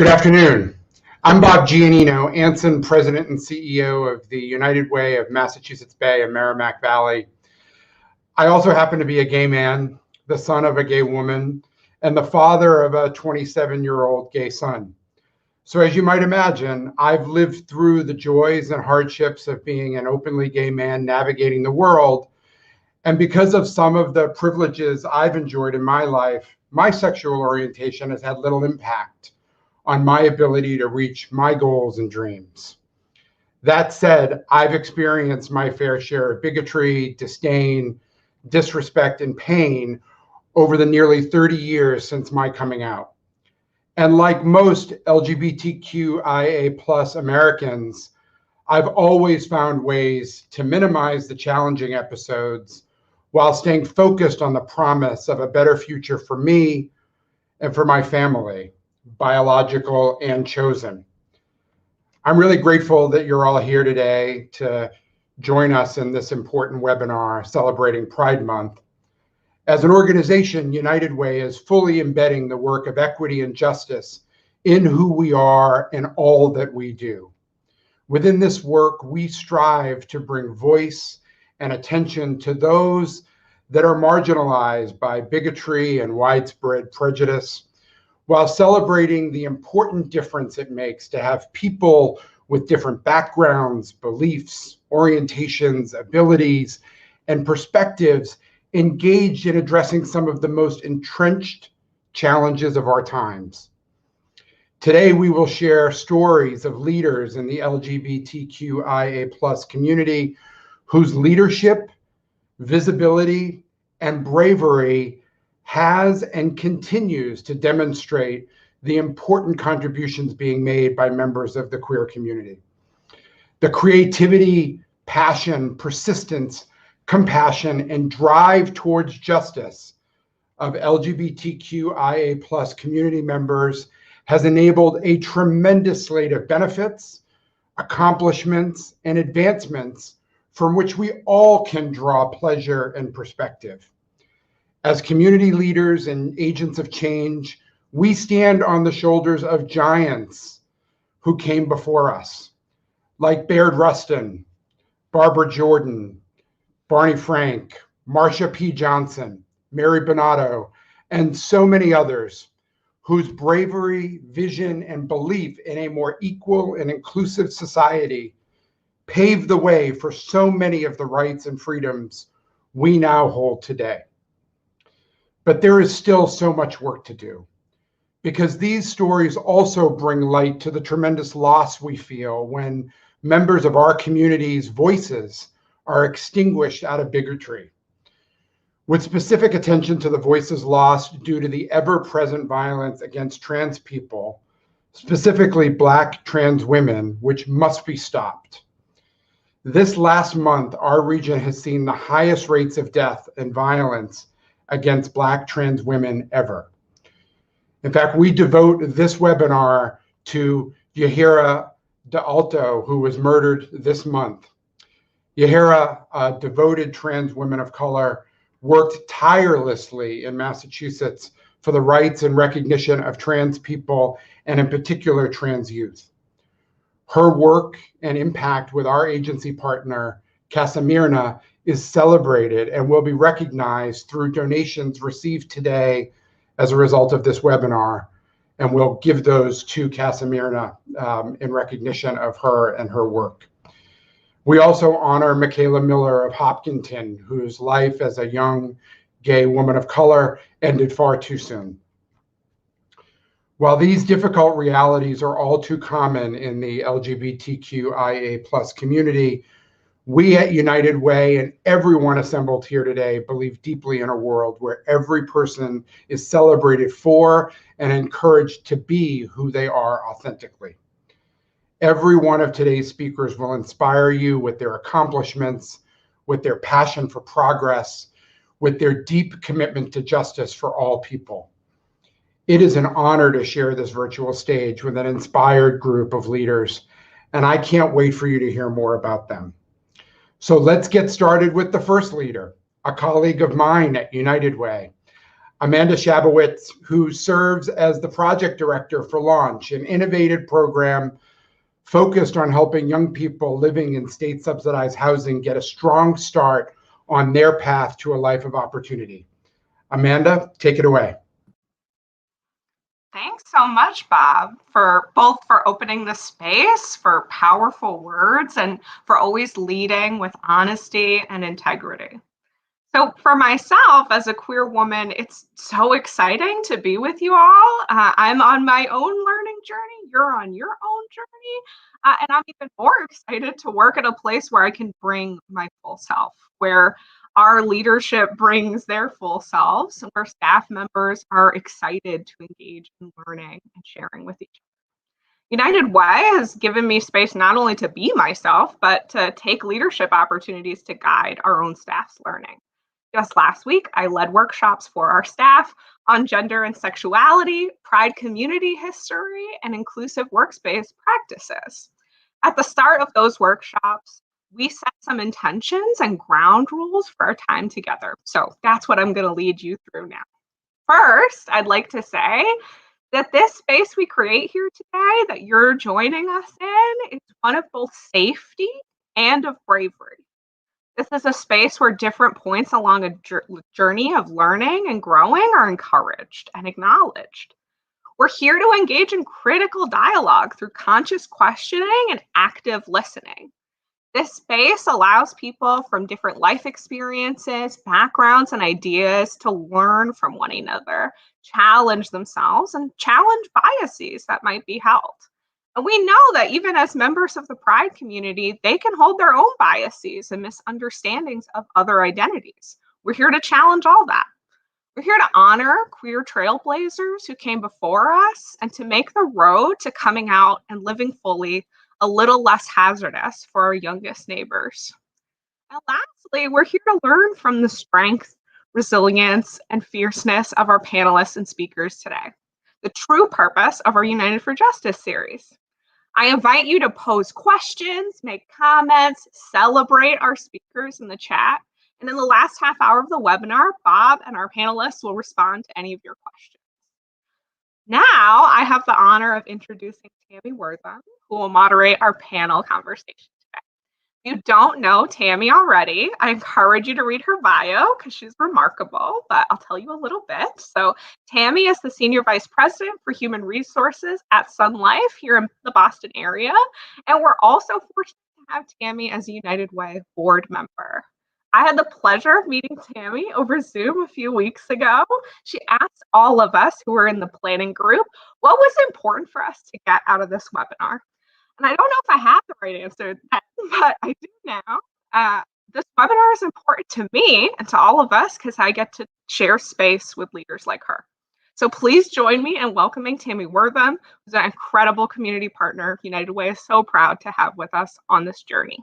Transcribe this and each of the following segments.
Good afternoon. I'm Bob Gianino Anson, President and CEO of the United Way of Massachusetts Bay and Merrimack Valley. I also happen to be a gay man, the son of a gay woman, and the father of a 27-year-old gay son. So as you might imagine, I've lived through the joys and hardships of being an openly gay man navigating the world. And because of some of the privileges I've enjoyed in my life, my sexual orientation has had little impact on my ability to reach my goals and dreams. That said, I've experienced my fair share of bigotry, disdain, disrespect, and pain over the nearly 30 years since my coming out. And like most LGBTQIA+ Americans, I've always found ways to minimize the challenging episodes while staying focused on the promise of a better future for me and for my family, biological and chosen. I'm really grateful that you're all here today to join us in this important webinar celebrating Pride Month. As an organization, United Way is fully embedding the work of equity and justice in who we are and all that we do. Within this work, we strive to bring voice and attention to those that are marginalized by bigotry and widespread prejudice, while celebrating the important difference it makes to have people with different backgrounds, beliefs, orientations, abilities, and perspectives engaged in addressing some of the most entrenched challenges of our times. Today, we will share stories of leaders in the LGBTQIA+ community whose leadership, visibility, and bravery has and continues to demonstrate the important contributions being made by members of the queer community. The creativity, passion, persistence, compassion, and drive towards justice of LGBTQIA+ community members has enabled a tremendous slate of benefits, accomplishments, and advancements from which we all can draw pleasure and perspective. As community leaders and agents of change, we stand on the shoulders of giants who came before us, like Baird Rustin, Barbara Jordan, Barney Frank, Marsha P. Johnson, Mary Dimatto, and so many others whose bravery, vision, and belief in a more equal and inclusive society paved the way for so many of the rights and freedoms we now hold today. But there is still so much work to do, because these stories also bring light to the tremendous loss we feel when members of our community's voices are extinguished out of bigotry. With specific attention to the voices lost due to the ever-present violence against trans people, specifically Black trans women, which must be stopped. This last month, our region has seen the highest rates of death and violence against Black trans women ever. In fact, we devote this webinar to Yahira D'Alto, who was murdered this month. Yahira, a devoted trans woman of color, worked tirelessly in Massachusetts for the rights and recognition of trans people, and in particular, trans youth. Her work and impact with our agency partner, Casa Mirna, is celebrated and will be recognized through donations received today as a result of this webinar. And we'll give those to Casa Mirna in recognition of her and her work. We also honor Michaela Miller of Hopkinton, whose life as a young gay woman of color ended far too soon. While these difficult realities are all too common in the LGBTQIA+ community, we at United Way and everyone assembled here today believe deeply in a world where every person is celebrated for and encouraged to be who they are authentically. Every one of today's speakers will inspire you with their accomplishments, with their passion for progress, with their deep commitment to justice for all people. It is an honor to share this virtual stage with an inspired group of leaders, and I can't wait for you to hear more about them. So let's get started with the first leader, a colleague of mine at United Way. Amanda Shabowitz, who serves as the project director for Launch, an innovative program focused on helping young people living in state-subsidized housing get a strong start on their path to a life of opportunity. Amanda, take it away. Thanks so much, Bob, for opening the space, for powerful words, and for always leading with honesty and integrity. So for myself as a queer woman, it's so exciting to be with you all. I'm on my own learning journey. You're on your own journey. And I'm even more excited to work at a place where I can bring my full self, where our leadership brings their full selves, where staff members are excited to engage in learning and sharing with each other. United Way has given me space not only to be myself, but to take leadership opportunities to guide our own staff's learning. Just last week, I led workshops for our staff on gender and sexuality, Pride community history, and inclusive workspace practices. At the start of those workshops, we set some intentions and ground rules for our time together. So that's what I'm going to lead you through now. First, I'd like to say that this space we create here today that you're joining us in is one of both safety and of bravery. This is a space where different points along a journey of learning and growing are encouraged and acknowledged. We're here to engage in critical dialogue through conscious questioning and active listening. This space allows people from different life experiences, backgrounds, and ideas to learn from one another, challenge themselves, and challenge biases that might be held. And we know that even as members of the Pride community, they can hold their own biases and misunderstandings of other identities. We're here to challenge all that. We're here to honor queer trailblazers who came before us and to make the road to coming out and living fully a little less hazardous for our youngest neighbors. And lastly, we're here to learn from the strength, resilience, and fierceness of our panelists and speakers today, the true purpose of our United for Justice series. I invite you to pose questions, make comments, celebrate our speakers in the chat. And in the last half hour of the webinar, Bob and our panelists will respond to any of your questions. Now, I have the honor of introducing Tammy Wortham, who will moderate our panel conversation today. If you don't know Tammy already, I encourage you to read her bio because she's remarkable, but I'll tell you a little bit. So Tammy is the Senior Vice President for Human Resources at Sun Life here in the Boston area. And we're also fortunate to have Tammy as a United Way board member. I had the pleasure of meeting Tammy over Zoom a few weeks ago. She asked all of us who were in the planning group what was important for us to get out of this webinar. And I don't know if I have the right answer, but I do now. This webinar is important to me and to all of us because I get to share space with leaders like her. So please join me in welcoming Tammy Wortham, who's an incredible community partner United Way is so proud to have with us on this journey.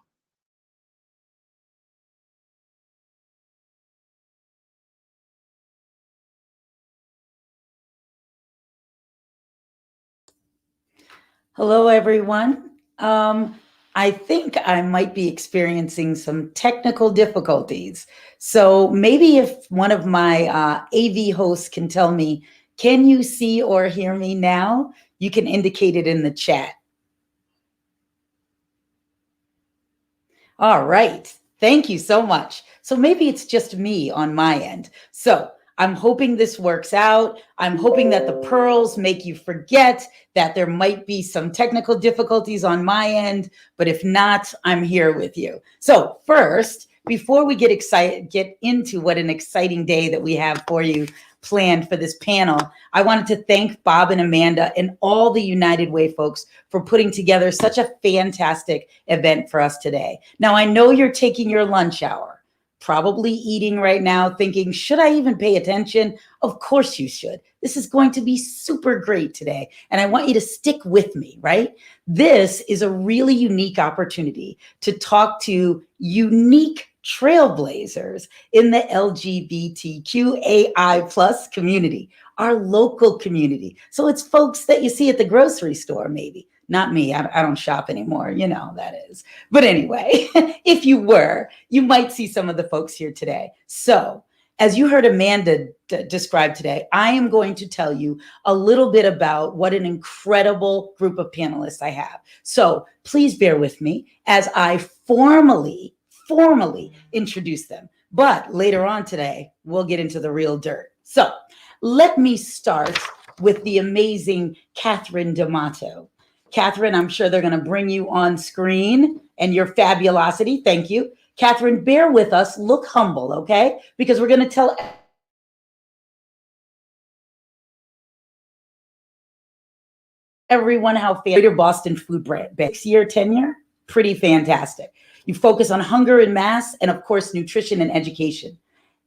Hello, everyone. I think I might be experiencing some technical difficulties. So maybe if one of my AV hosts can tell me, can you see or hear me now? You can indicate it in the chat. All right. Thank you so much. So maybe it's just me on my end. So I'm hoping this works out. I'm hoping that the pearls make you forget that there might be some technical difficulties on my end, but if not, I'm here with you. So first, before we get into what an exciting day that we have for you planned for this panel, I wanted to thank Bob and Amanda and all the United Way folks for putting together such a fantastic event for us today. Now, I know you're taking your lunch hour, probably eating right now, thinking, should I even pay attention? Of course you should. This is going to be super great today. And I want you to stick with me, right? This is a really unique opportunity to talk to unique trailblazers in the LGBTQAI plus community, our local community. So it's folks that you see at the grocery store, maybe. Not me. I don't shop anymore. You know, that is. But anyway, if you were, you might see some of the folks here today. So as you heard Amanda describe today, I am going to tell you a little bit about what an incredible group of panelists I have. So please bear with me as I formally introduce them. But later on today, we'll get into the real dirt. So let me start with the amazing Catherine Dimatto. Catherine, I'm sure they're going to bring you on screen and your fabulosity. Thank you. Catherine, bear with us. Look humble, okay? Because we're going to tell everyone how Greater Boston Food Bank, 6-year tenure, pretty fantastic. You focus on hunger and mass, and of course, nutrition and education.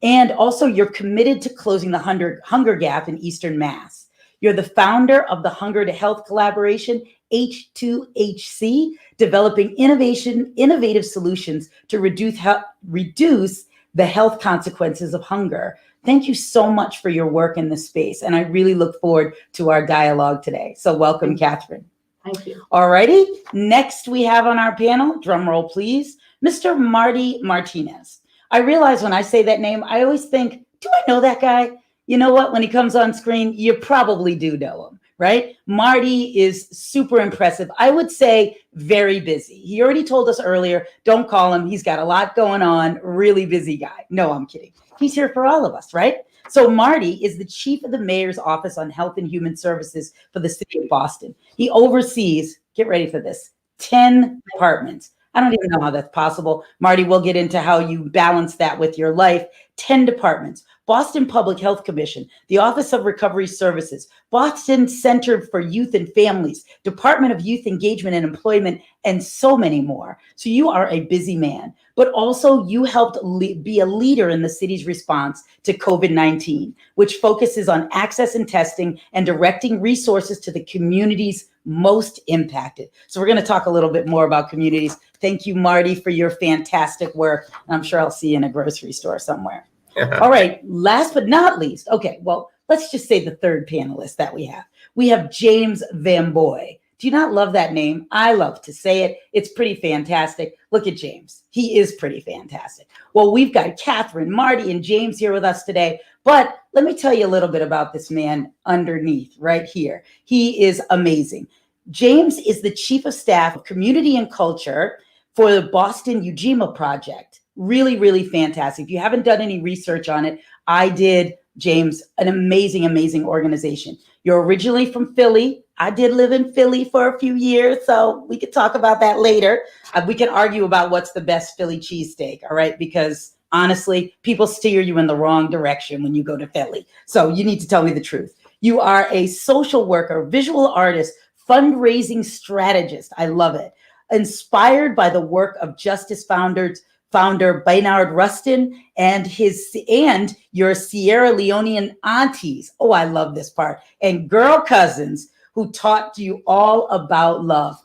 And also, you're committed to closing the hunger gap in Eastern Mass. You're the founder of the Hunger to Health Collaboration, H2HC, developing innovative solutions to reduce the health consequences of hunger. Thank you so much for your work in this space, and I really look forward to our dialogue today. So welcome, Catherine. Thank you. All righty. Next, we have on our panel, drum roll please, Mr. Marty Martinez. I realize when I say that name, I always think, do I know that guy? You know what? When he comes on screen, you probably do know him, right? Marty is super impressive. I would say very busy. He already told us earlier, don't call him. He's got a lot going on, really busy guy. No, I'm kidding. He's here for all of us, right? So Marty is the chief of the mayor's office on health and human services for the city of Boston. He oversees, get ready for this, 10 departments. I don't even know how that's possible. Marty, we'll get into how you balance that with your life. 10 departments. Boston Public Health Commission, the Office of Recovery Services, Boston Center for Youth and Families, Department of Youth Engagement and Employment, and so many more. So you are a busy man, but also you helped be a leader in the city's response to COVID-19, which focuses on access and testing and directing resources to the communities most impacted. So we're going to talk a little bit more about communities. Thank you, Marty, for your fantastic work. I'm sure I'll see you in a grocery store somewhere. All right, last but not least, okay, well, let's just say the third panelist that we have. We have James Van Boy. Do you not love that name? I love to say it. It's pretty fantastic. Look at James. He is pretty fantastic. Well, we've got Catherine, Marty, and James here with us today. But let me tell you a little bit about this man underneath right here. He is amazing. James is the chief of staff of community and culture for the Boston Ujima Project. Really, really fantastic. If you haven't done any research on it, I did, James, an amazing, amazing organization. You're originally from Philly. I did live in Philly for a few years, so we could talk about that later. We can argue about what's the best Philly cheesesteak, all right? Because honestly, people steer you in the wrong direction when you go to Philly. So you need to tell me the truth. You are a social worker, visual artist, fundraising strategist. I love it. Inspired by the work of Justice founder Bernard Rustin and your Sierra Leonean aunties. Oh, I love this part. And girl cousins who taught you all about love.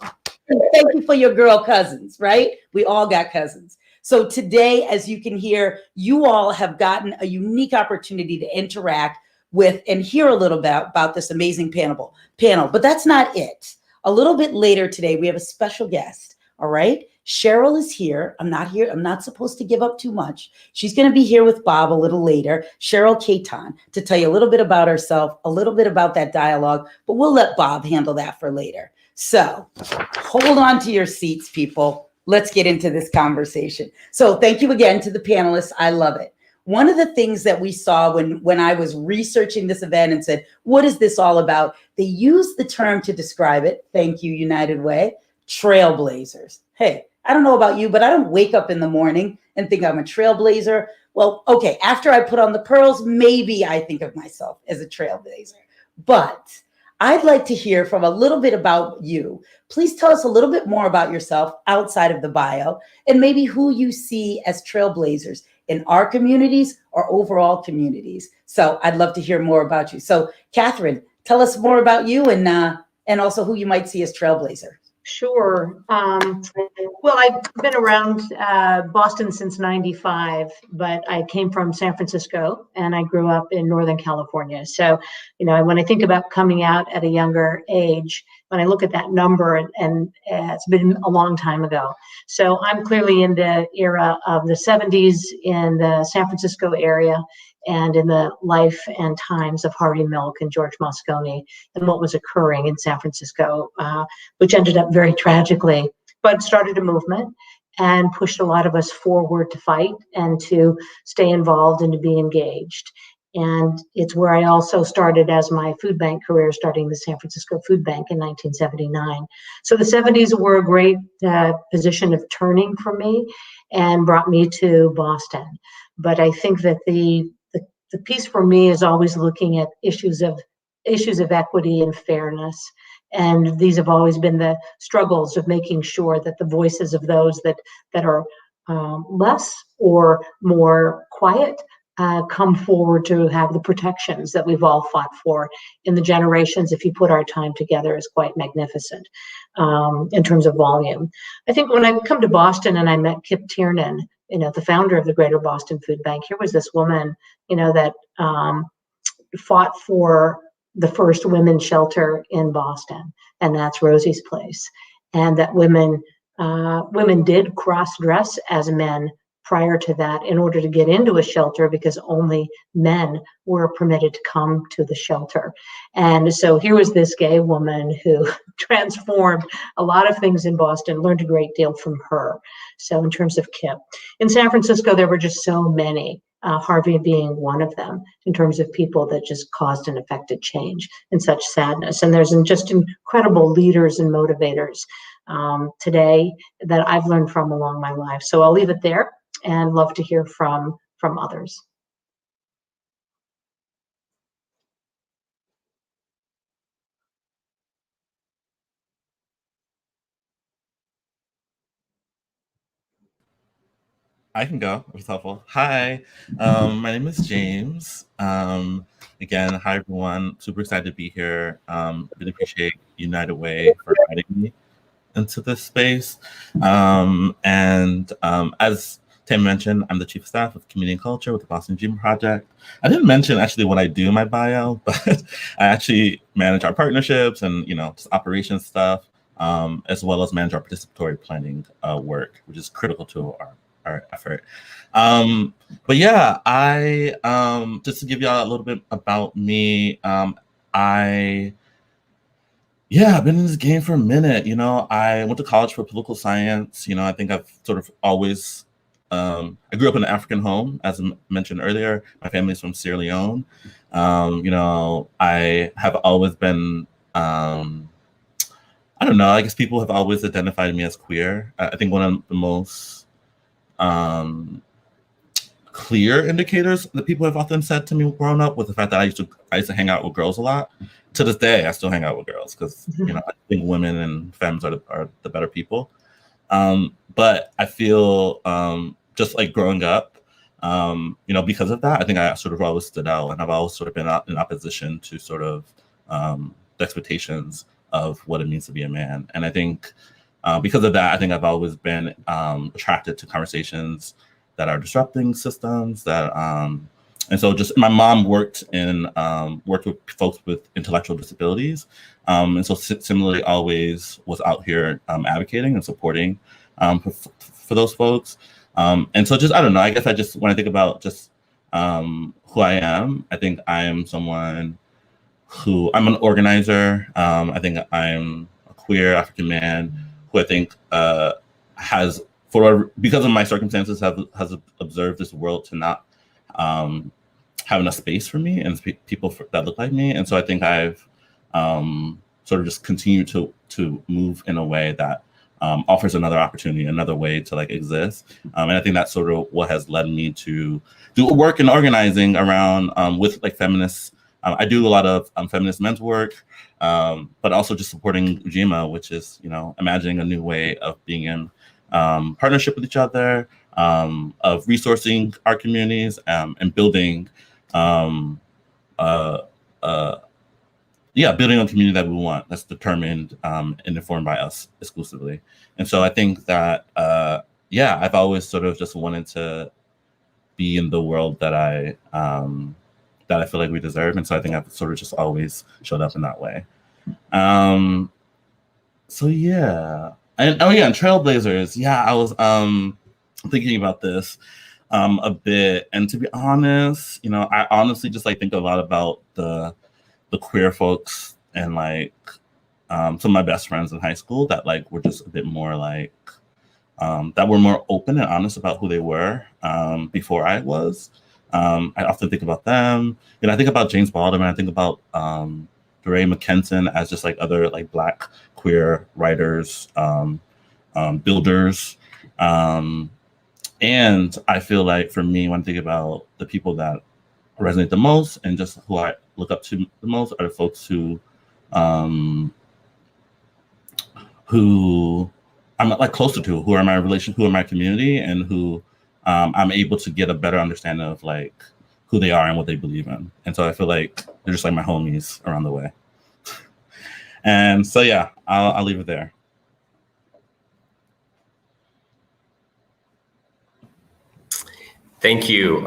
And thank you for your girl cousins, right? We all got cousins. So today, as you can hear, you all have gotten a unique opportunity to interact with and hear a little bit about this amazing panel. But that's not it. A little bit later today, we have a special guest, all right? Cheryl is here. I'm not supposed to give up too much. She's going to be here with Bob a little later, Cheryl Caton, to tell you a little bit about herself, a little bit about that dialogue, but we'll let Bob handle that for later. So hold on to your seats, people. Let's get into this conversation. So thank you again to the panelists. I love it. One of the things that we saw when I was researching this event and said, what is this all about? They used the term to describe it. Thank you, United Way. Trailblazers. Hey, I don't know about you, but I don't wake up in the morning and think I'm a trailblazer. Well, okay, after I put on the pearls, maybe I think of myself as a trailblazer. But I'd like to hear from a little bit about you. Please tell us a little bit more about yourself outside of the bio and maybe who you see as trailblazers in our communities or overall communities. So I'd love to hear more about you. So Catherine, tell us more about you and also who you might see as trailblazer. Sure. Well, I've been around Boston since '95, but I came from San Francisco and I grew up in Northern California. So, when I think about coming out at a younger age, when I look at that number, and it's been a long time ago. So I'm clearly in the era of the '70s in the San Francisco area. and in the life and times of Harvey Milk and George Moscone and what was occurring in San Francisco, which ended up very tragically, but started a movement and pushed a lot of us forward to fight and to stay involved and to be engaged. And it's where I also started as my food bank career, starting the San Francisco Food Bank in 1979. So the 70s were a great position of turning for me and brought me to Boston. But I think that the piece for me is always looking at issues of equity and fairness. And these have always been the struggles of making sure that the voices of those that are less or more quiet come forward to have the protections that we've all fought for in the generations. If you put our time together, is quite magnificent in terms of volume. I think when I come to Boston and I met Kip Tiernan, the founder of the Greater Boston Food Bank, here was this woman, that fought for the first women's shelter in Boston, and that's Rosie's Place. And that women did cross-dress as men prior to that in order to get into a shelter, because only men were permitted to come to the shelter. And so here was this gay woman who transformed a lot of things in Boston, learned a great deal from her. So in terms of Kip. In San Francisco, there were just so many, Harvey being one of them, in terms of people that just caused and affected change and such sadness. And there's just incredible leaders and motivators today that I've learned from along my life. So I'll leave it there and love to hear from others. I can go, if it's helpful. Hi, my name is James. Again, hi everyone. Super excited to be here. Really appreciate United Way for inviting me into this space. As Tim mentioned, I'm the Chief of Staff of Community and Culture with the Boston Dream Project. I didn't mention actually what I do in my bio, but I actually manage our partnerships and just operations stuff, as well as manage our participatory planning work, which is critical to our effort. But yeah, I just to give y'all a little bit about me, I've been in this game for a minute. I went to college for political science. I think I've sort of always, I grew up in an African home, as I mentioned earlier. My family's from Sierra Leone. I have always been, I don't know, I guess people have always identified me as queer. I think one of the most clear indicators that people have often said to me growing up was the fact that I used to hang out with girls a lot. To this day, I still hang out with girls because I think women and femmes are the better people. But I feel just like growing up, because of that, I think I sort of always stood out, and I've always sort of been in opposition to sort of the expectations of what it means to be a man. And I think because of that, I think I've always been attracted to conversations that are disrupting systems that. And so just my mom worked with folks with intellectual disabilities. And so similarly always was out here advocating and supporting for those folks. And so just, I don't know, I guess when I think about just who I am, I think I am someone who, I'm an organizer. I think I'm a queer African man who I think has, because of my circumstances, has observed this world to not have enough space for me and people that look like me. And so I think I've sort of just continued to move in a way that offers another opportunity, another way to exist. And I think that's sort of what has led me to do work in organizing around with feminists. I do a lot of feminist men's work, but also just supporting Ujima, which is, imagining a new way of being in partnership with each other, of resourcing our communities, and building building a community that we want, that's determined and informed by us exclusively. And so I think that I've always sort of just wanted to be in the world that I feel like we deserve. And so I think I've sort of just always showed up in that way. So yeah. And and Trailblazers. Yeah, I was thinking about this. a bit. And to be honest, you know, I honestly just like think a lot about the queer folks and like some of my best friends in high school that like were just a bit more like that were more open and honest about who they were before I was. I often think about them. You know, I think about James Baldwin. I think about DeRay McKenton as just like other like Black queer writers, builders. And I feel like for me, when I think about the people that resonate the most and just who I look up to the most are the folks who I'm like closer to, who are my who are my community, and who I'm able to get a better understanding of like who they are and what they believe in. And so I feel like they're just like my homies around the way. And so, yeah, I'll leave it there. Thank you,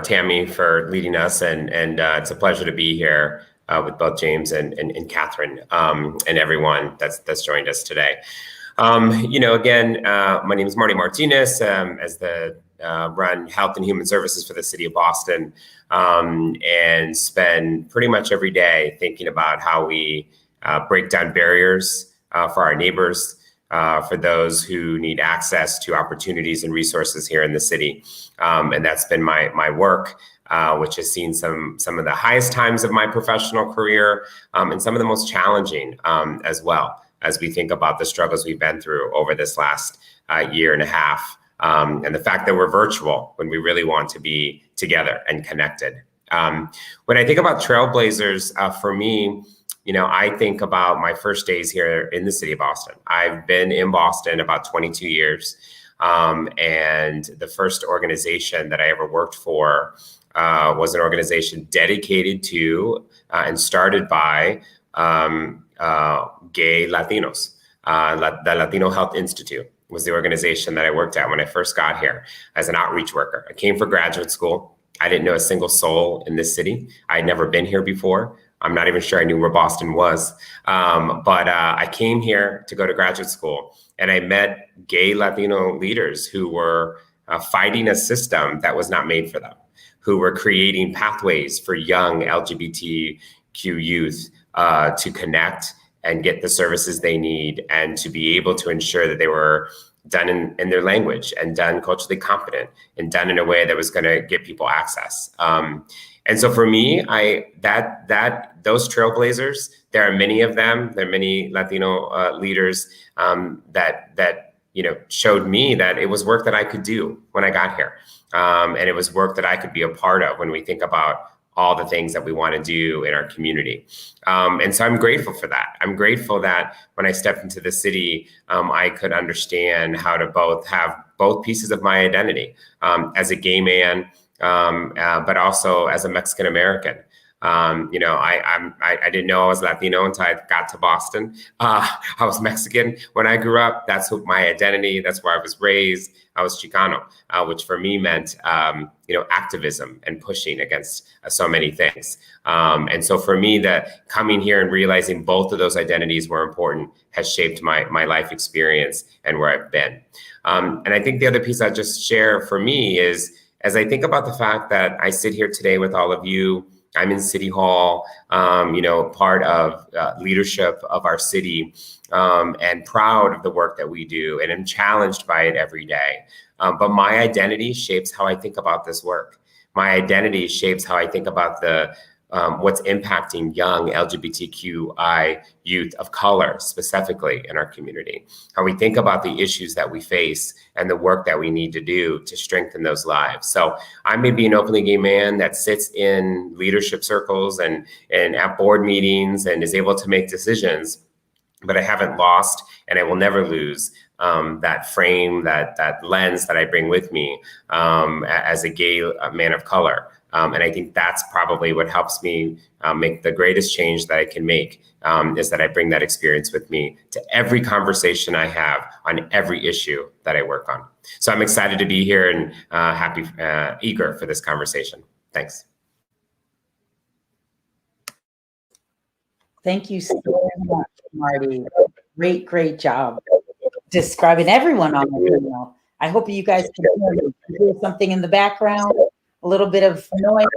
Tammy, for leading us, and it's a pleasure to be here with both James and Catherine and everyone that's joined us today. You know, again, my name is Marty Martinez, as the run Health and Human Services for the City of Boston, and spend pretty much every day thinking about how we break down barriers for our neighbors, for those who need access to opportunities and resources here in the city. And that's been my work, which has seen some of the highest times of my professional career, and some of the most challenging as well, as we think about the struggles we've been through over this last year and a half, and the fact that we're virtual when we really want to be together and connected. When I think about Trailblazers, for me, you know, I think about my first days here in the city of Boston. I've been in Boston about 22 years. And the first organization that I ever worked for was an organization dedicated to and started by gay Latinos. The Latino Health Institute was the organization that I worked at when I first got here as an outreach worker. I came for graduate school. I didn't know a single soul in this city. I had never been here before. I'm not even sure I knew where Boston was. But I came here to go to graduate school, and I met gay Latino leaders who were fighting a system that was not made for them, who were creating pathways for young LGBTQ youth to connect and get the services they need, and to be able to ensure that they were done in their language, and done culturally competent, and done in a way that was going to give people access. And so for me, those trailblazers, there are many of them. There are many Latino leaders that you know showed me that it was work that I could do when I got here, and it was work that I could be a part of when we think about all the things that we want to do in our community. And so I'm grateful for that. I'm grateful that when I stepped into the city, I could understand how to have both pieces of my identity, as a gay man, but also as a Mexican American. You know, I didn't know I was Latino until I got to Boston. I was Mexican when I grew up. That's my identity. That's where I was raised. I was Chicano, which for me meant, you know, activism and pushing against so many things. And so for me, that coming here and realizing both of those identities were important has shaped my life experience and where I've been. And I think the other piece I'll just share for me is, as I think about the fact that I sit here today with all of you, I'm in City Hall, you know, part of leadership of our city, and proud of the work that we do, and am challenged by it every day. But my identity shapes how I think about this work. My identity shapes how I think about what's impacting young LGBTQI youth of color, specifically in our community, how we think about the issues that we face and the work that we need to do to strengthen those lives. So I may be an openly gay man that sits in leadership circles and at board meetings and is able to make decisions, but I haven't lost, and I will never lose, that frame, that lens that I bring with me as a gay man of color. And I think that's probably what helps me make the greatest change that I can make, is that I bring that experience with me to every conversation I have on every issue that I work on. So I'm excited to be here and eager for this conversation. Thanks. Thank you so much, Marty. Great job describing everyone on the panel. I hope you guys can hear something in the background, a little bit of noise.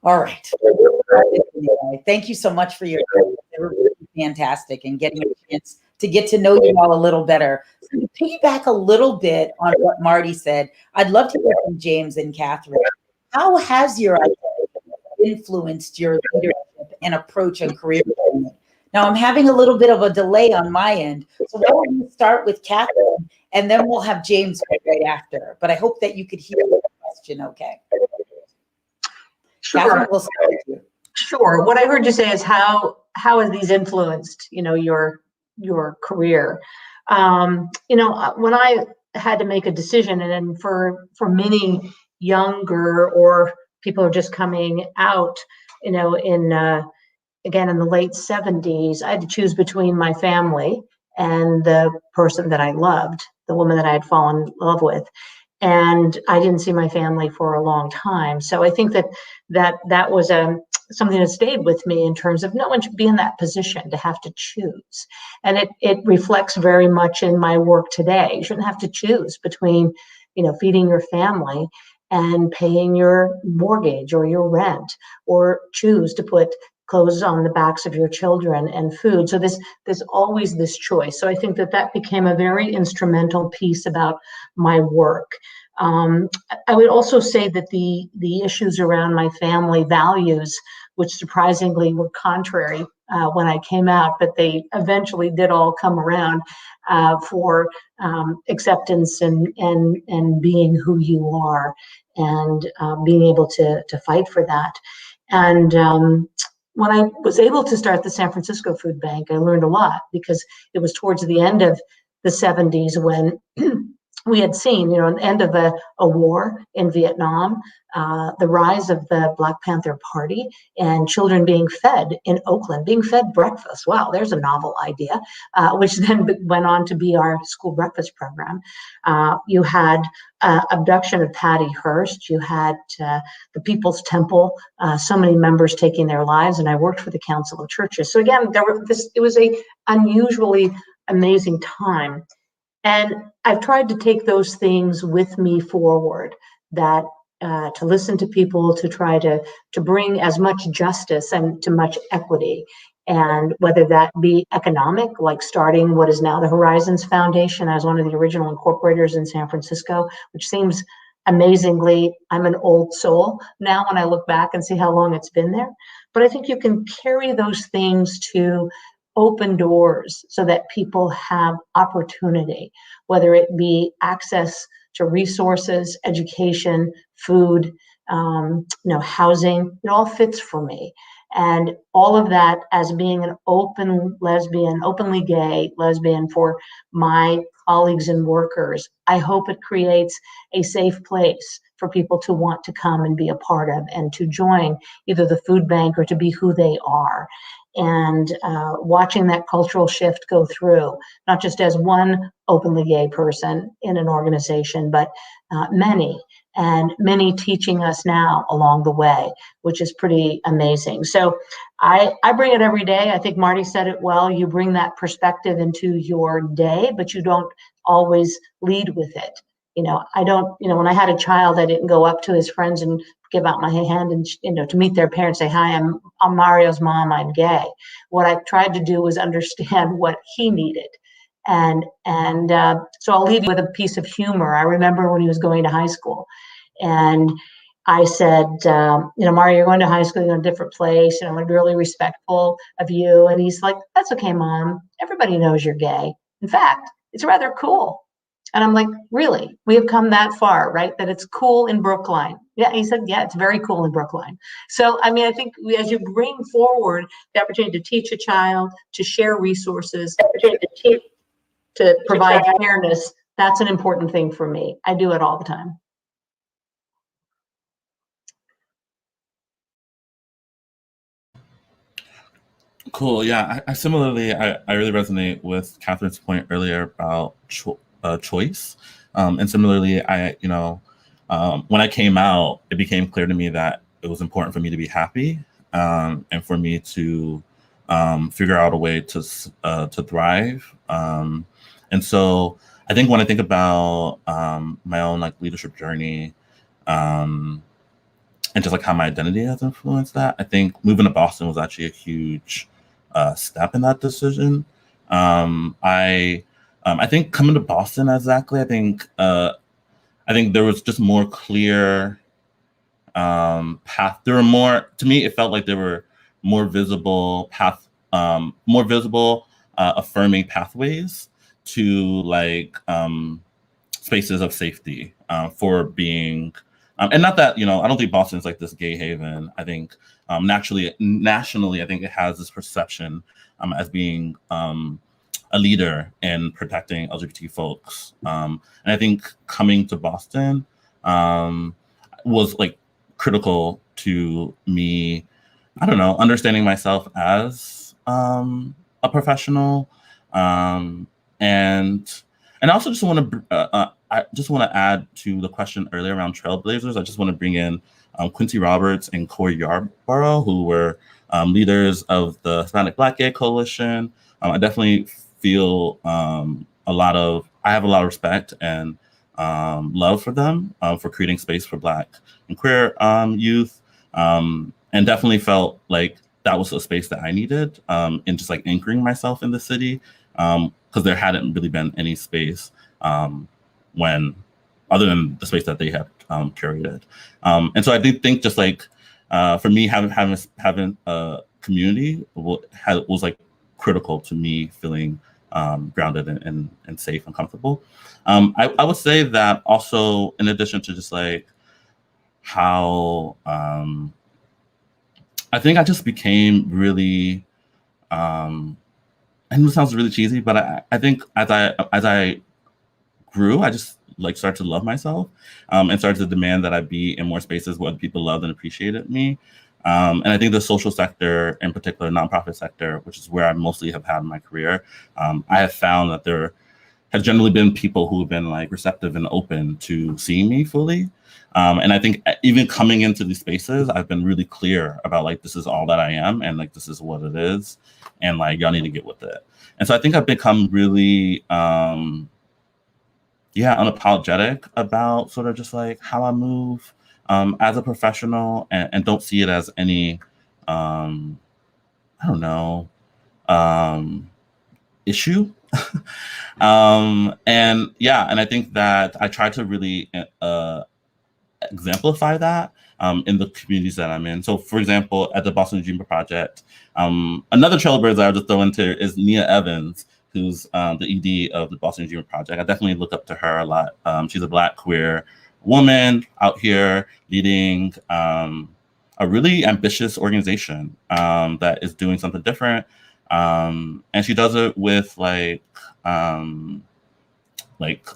All right. Thank you so much for your time. They were really fantastic and getting a chance to get to know you all a little better. So to piggyback a little bit on what Marty said, I'd love to hear from James and Catherine. How has your identity influenced your leadership and approach on career development? Now, I'm having a little bit of a delay on my end, so why don't we start with Catherine, and then we'll have James right after. But I hope that you could hear the question okay. Sure. Catherine, we'll start with you. Sure. What I heard you say is how has these influenced, your career? When I had to make a decision, and then for many younger or people who are just coming out, again, in the late 70s, I had to choose between my family and the person that I loved, the woman that I had fallen in love with. And I didn't see my family for a long time. So I think that was something that stayed with me in terms of no one should be in that position to have to choose. And it reflects very much in my work today. You shouldn't have to choose between, feeding your family and paying your mortgage or your rent, or choose to put clothes on the backs of your children and food. So there's always this choice. So I think that became a very instrumental piece about my work. I would also say that the issues around my family values, which surprisingly were contrary when I came out, but they eventually did all come around for acceptance and being who you are, and being able to fight for that. And when I was able to start the San Francisco Food Bank, I learned a lot, because it was towards the end of the 70s when we had seen, an end of a war in Vietnam, the rise of the Black Panther Party, and children being fed in Oakland, being fed breakfast. Wow, there's a novel idea, which then went on to be our school breakfast program. You had abduction of Patty Hearst. You had the People's Temple, so many members taking their lives, and I worked for the Council of Churches. So again, it was a unusually amazing time. And I've tried to take those things with me forward, that to listen to people, to try to bring as much justice and to much equity. And whether that be economic, like starting what is now the Horizons Foundation as one of the original incorporators in San Francisco, which seems amazingly, I'm an old soul now when I look back and see how long it's been there. But I think you can carry those things to open doors so that people have opportunity, whether it be access to resources, education, food, housing. It all fits for me. And all of that, as being an open lesbian, openly gay lesbian, for my colleagues and workers, I hope it creates a safe place for people to want to come and be a part of, and to join either the food bank or to be who they are. And watching that cultural shift go through, not just as one openly gay person in an organization, but many, and many teaching us now along the way, which is pretty amazing. So I bring it every day. I think Marty said it well. You bring that perspective into your day, but you don't always lead with it. I don't, when I had a child, I didn't go up to his friends and give out my hand and, to meet their parents, say, hi, I'm Mario's mom, I'm gay. What I tried to do was understand what he needed. And so I'll leave you with a piece of humor. I remember when he was going to high school, and I said, Mario, you're going to high school, you're in a different place, I'm really respectful of you. And he's like, that's okay, Mom. Everybody knows you're gay. In fact, it's rather cool. And I'm like, really? We have come that far, right? That it's cool in Brookline. Yeah, he said, yeah, it's very cool in Brookline. So, I mean, I think as you bring forward the opportunity to teach a child, to share resources, to provide fairness, that's an important thing for me. I do it all the time. Cool. Yeah, I similarly, I really resonate with Catherine's point earlier about choice. And similarly, when I came out, it became clear to me that it was important for me to be happy, and for me to figure out a way to thrive, and And so I think when I think about my own like leadership journey, and just like how my identity has influenced that, I think moving to Boston was actually a huge step in that decision. I think coming to Boston exactly, I think there was just more clear path. There were more, to me, it felt like there were more visible affirming pathways to like spaces of safety for being, and not that, I don't think Boston's like this gay haven. I think nationally, I think it has this perception as being a leader in protecting LGBT folks. And I think coming to Boston was like critical to me, I don't know, understanding myself as a professional. And I also just want to add to the question earlier around trailblazers. I just want to bring in Quincy Roberts and Corey Yarborough, who were leaders of the Hispanic Black Gay Coalition. I definitely feel I have a lot of respect and love for them for creating space for Black and queer youth, and definitely felt like that was a space that I needed in just like anchoring myself in the city, because there hadn't really been any space when other than the space that they had curated. And so I do think just like for me, having a community was like critical to me feeling grounded and safe and comfortable. I would say that also, in addition to just like how I think I just became really, and it sounds really cheesy, but I think as I grew, I just like started to love myself and started to demand that I be in more spaces where people loved and appreciated me. And I think the social sector, in particular, nonprofit sector, which is where I mostly have had my career, I have found that there have generally been people who have been like receptive and open to seeing me fully. And I think even coming into these spaces, I've been really clear about like, this is all that I am, and like, this is what it is, and like, y'all need to get with it. And so I think I've become really, unapologetic about sort of just like how I move as a professional, and don't see it as any, issue. And I think that I try to really exemplify that in the communities that I'm in. So for example, at the Boston Dreamer Project, another trailblazer I would just throw into is Nia Evans, who's the ED of the Boston Dreamer Project. I definitely look up to her a lot. She's a Black queer woman out here leading a really ambitious organization that is doing something different. And she does it with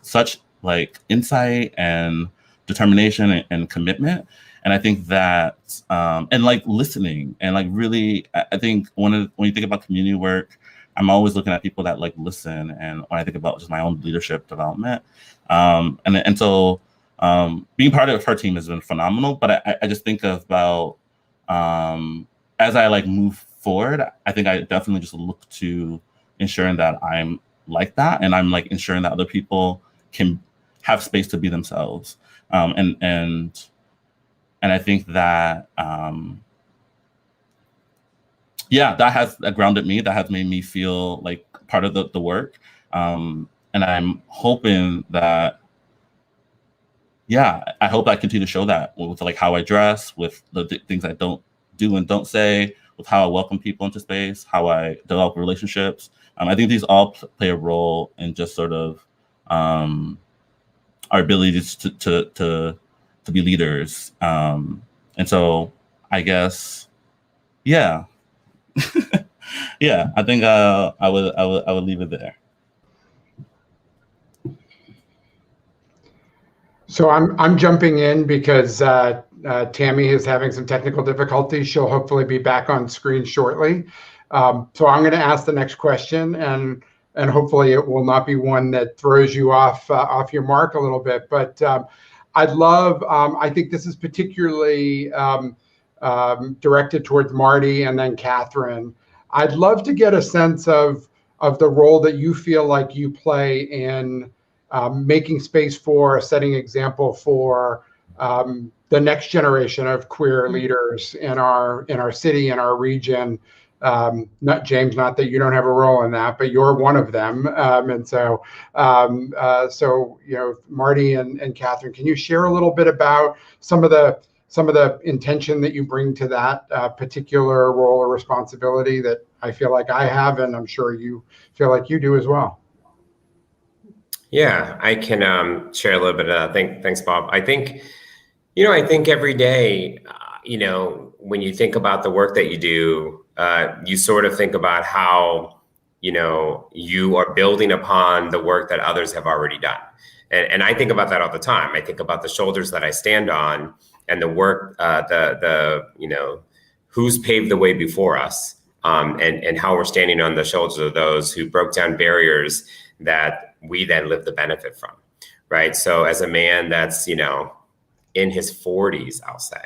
such like insight and determination and commitment. And I think that and like listening and like really, I think when you think about community work, I'm always looking at people that like listen. And when I think about just my own leadership development, and so being part of her team has been phenomenal. But I just think about as I like move forward, I think I definitely just look to ensuring that I'm like that, and I'm like ensuring that other people can have space to be themselves. And I think that that has grounded me, that has made me feel like part of the work. And I'm hoping that, I hope I continue to show that with like how I dress, with the things I don't do and don't say, with how I welcome people into space, how I develop relationships. I think these all play a role in just sort of our ability to be leaders. And so I guess, I think I would leave it there. So I'm jumping in because Tammy is having some technical difficulties. She'll hopefully be back on screen shortly. So I'm going to ask the next question, and hopefully it will not be one that throws you off your mark a little bit. But I'd love, I think this is particularly directed towards Marty and then Catherine. I'd love to get a sense of of the role that you feel like you play in making space for, setting example for the next generation of queer leaders in our city, in our region. Not James, not that you don't have a role in that, but you're one of them. And so, Marty and Catherine, can you share a little bit about some of the intention that you bring to that particular role or responsibility that I feel like I have, and I'm sure you feel like you do as well? Yeah, I can share a little bit of that. Thanks, Bob. I think every day, when you think about the work that you do, you sort of think about how, you are building upon the work that others have already done. And I think about that all the time. I think about the shoulders that I stand on and the work, who's paved the way before us, and how we're standing on the shoulders of those who broke down barriers that we then live the benefit from, right? So as a man that's, in his 40s, I'll say,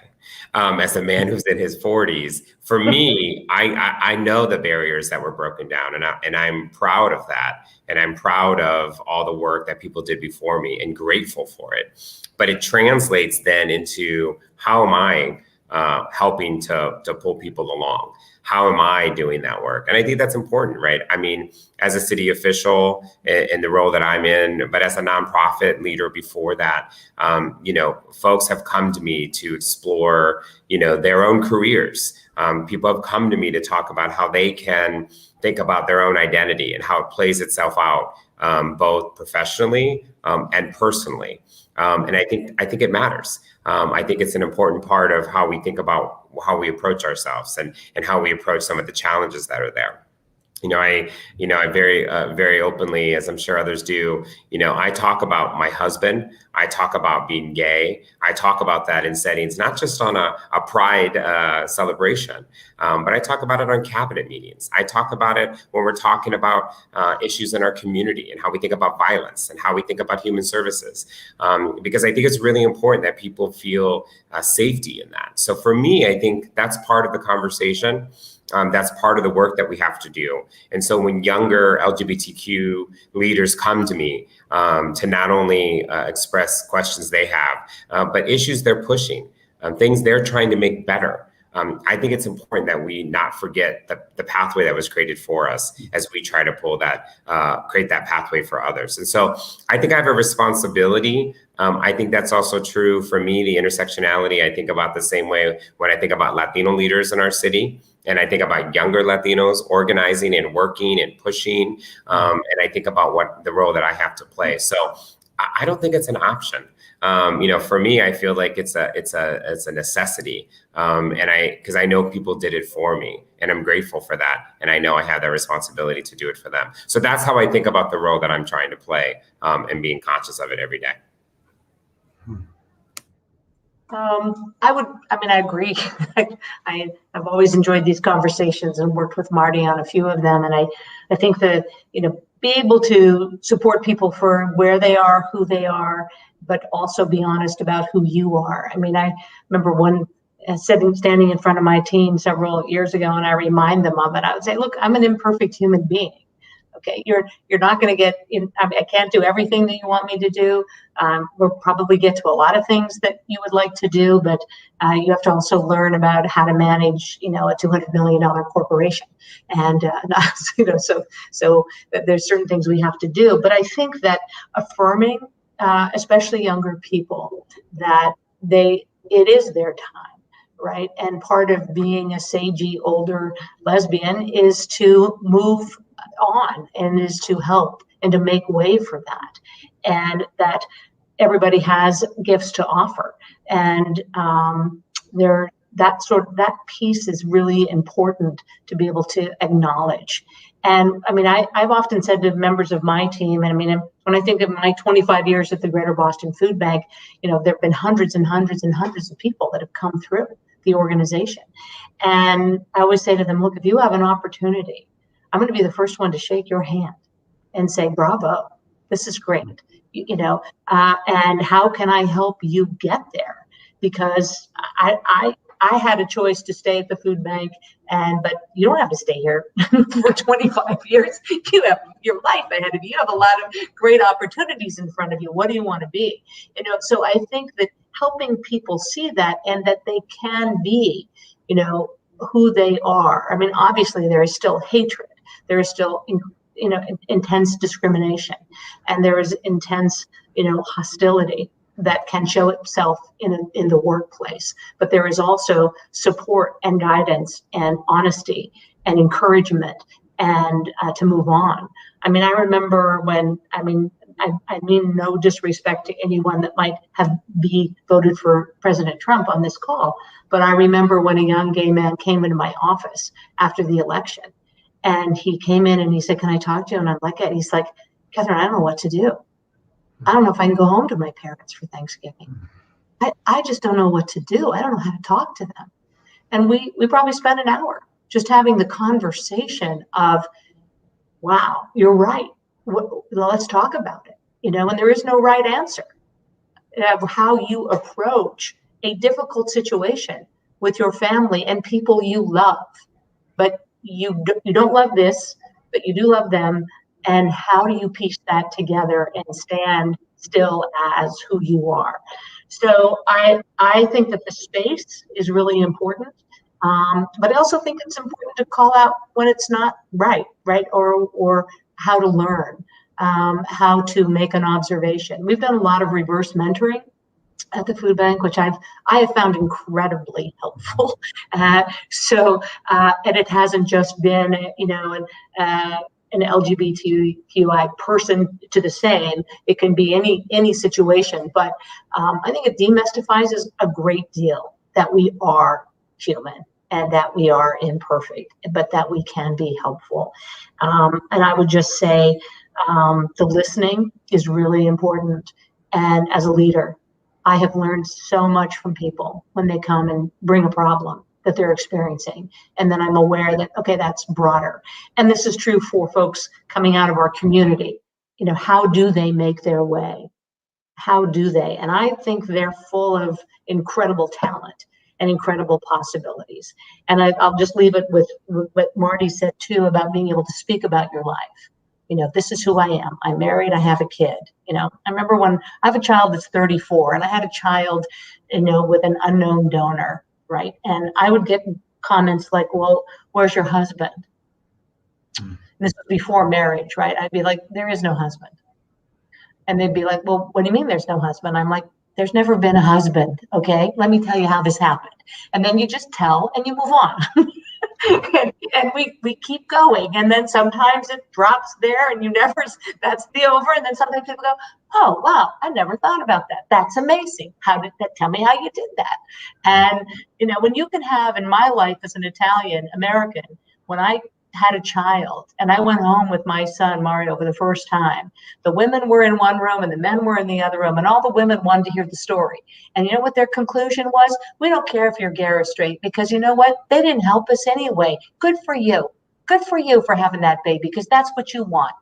as a man who's in his 40s, for me, I know the barriers that were broken down, and I'm proud of that. And I'm proud of all the work that people did before me and grateful for it. But it translates then into how am I helping to pull people along? How am I doing that work? And I think that's important, right? I mean, as a city official in the role that I'm in, but as a nonprofit leader before that, folks have come to me to explore, their own careers. People have come to me to talk about how they can think about their own identity and how it plays itself out, both professionally and personally. And I think it matters. I think it's an important part of how we think about how we approach ourselves and how we approach some of the challenges that are there. I very openly, as I'm sure others do, I talk about my husband. I talk about being gay. I talk about that in settings, not just on a pride celebration, but I talk about it on cabinet meetings. I talk about it when we're talking about issues in our community and how we think about violence and how we think about human services, because I think it's really important that people feel safety in that. So for me, I think that's part of the conversation. That's part of the work that we have to do. And so when younger LGBTQ leaders come to me to not only express questions they have, but issues they're pushing, things they're trying to make better, I think it's important that we not forget the pathway that was created for us as we try to create that pathway for others. And so I think I have a responsibility. I think that's also true for me, the intersectionality. I think about the same way when I think about Latino leaders in our city. And I think about younger Latinos organizing and working and pushing. And I think about what the role that I have to play. So I don't think it's an option. For me, I feel like it's a necessity. Because I know people did it for me, and I'm grateful for that. And I know I have that responsibility to do it for them. So that's how I think about the role that I'm trying to play, and being conscious of it every day. I agree. I've always enjoyed these conversations and worked with Marty on a few of them. And I think that, be able to support people for where they are, who they are, but also be honest about who you are. I mean, I remember standing in front of my team several years ago, and I remind them of it. I would say, look, I'm an imperfect human being. Okay, you're not going to get in. I can't do everything that you want me to do. We'll probably get to a lot of things that you would like to do, but you have to also learn about how to manage, a $200 million corporation, and so there's certain things we have to do. But I think that affirming, especially younger people, that it is their time. Right. And part of being a sagey older lesbian is to move on and is to help and to make way for that. And that everybody has gifts to offer. And that piece is really important to be able to acknowledge. And I've often said to members of my team, and when I think of my 25 years at the Greater Boston Food Bank, there have been hundreds and hundreds and hundreds of people that have come through the organization. And I always say to them, look, if you have an opportunity, I'm going to be the first one to shake your hand and say, bravo, this is great. And how can I help you get there? Because I had a choice to stay at the food bank, but you don't have to stay here for 25 years. You have your life ahead of you. You have a lot of great opportunities in front of you. What do you want to be? So I think that helping people see that, and that they can be, who they are. I mean, obviously there is still hatred. There is still, intense discrimination, and there is intense, hostility that can show itself in the workplace. But there is also support and guidance and honesty and encouragement and to move on. I mean, I remember when, I mean no disrespect to anyone that might have voted for President Trump on this call, but I remember when a young gay man came into my office after the election, and he came in and he said, "Can I talk to you?" And I'm like, he's like, "Catherine, I don't know what to do. I don't know if I can go home to my parents for Thanksgiving. I just don't know what to do. I don't know how to talk to them." And we probably spent an hour just having the conversation of, wow, you're right. Let's talk about it. And there is no right answer of how you approach a difficult situation with your family and people you love. But you don't love this, but you do love them. And how do you piece that together and stand still as who you are? So I think that the space is really important. But I also think it's important to call out when it's not right? Or how to learn, how to make an observation. We've done a lot of reverse mentoring at the food bank, which I have found incredibly helpful. And it hasn't just been, an LGBTQI person to the same. It can be any situation, but I think it demystifies a great deal that we are human and that we are imperfect, but that we can be helpful. And I would just say the listening is really important. And as a leader, I have learned so much from people when they come and bring a problem that they're experiencing. And then I'm aware that, okay, that's broader. And this is true for folks coming out of our community. How do they make their way? How do they? And I think they're full of incredible talent and incredible possibilities. And I'll just leave it with what Marty said too about being able to speak about your life. This is who I am. I'm married. I have a kid. I remember when I have a child that's 34, and I had a child, with an unknown donor, right? And I would get comments like, "Well, where's your husband?" And this was before marriage, right? I'd be like, "There is no husband." And they'd be like, "Well, what do you mean there's no husband?" I'm like, "There's never been a husband, okay? Let me tell you how this happened." And then you just tell and you move on. and we keep going. And then sometimes it drops there and that's the over. And then sometimes people go, "Oh, wow, I never thought about that. That's amazing. Tell me how you did that." And, when you can have, in my life as an Italian American, when I had a child and I went home with my son Mario for the first time, the women were in one room and the men were in the other room, and all the women wanted to hear the story. And you know what their conclusion was? "We don't care if you're gay or straight, because you know what? They didn't help us anyway. Good for you. Good for you for having that baby, because that's what you want."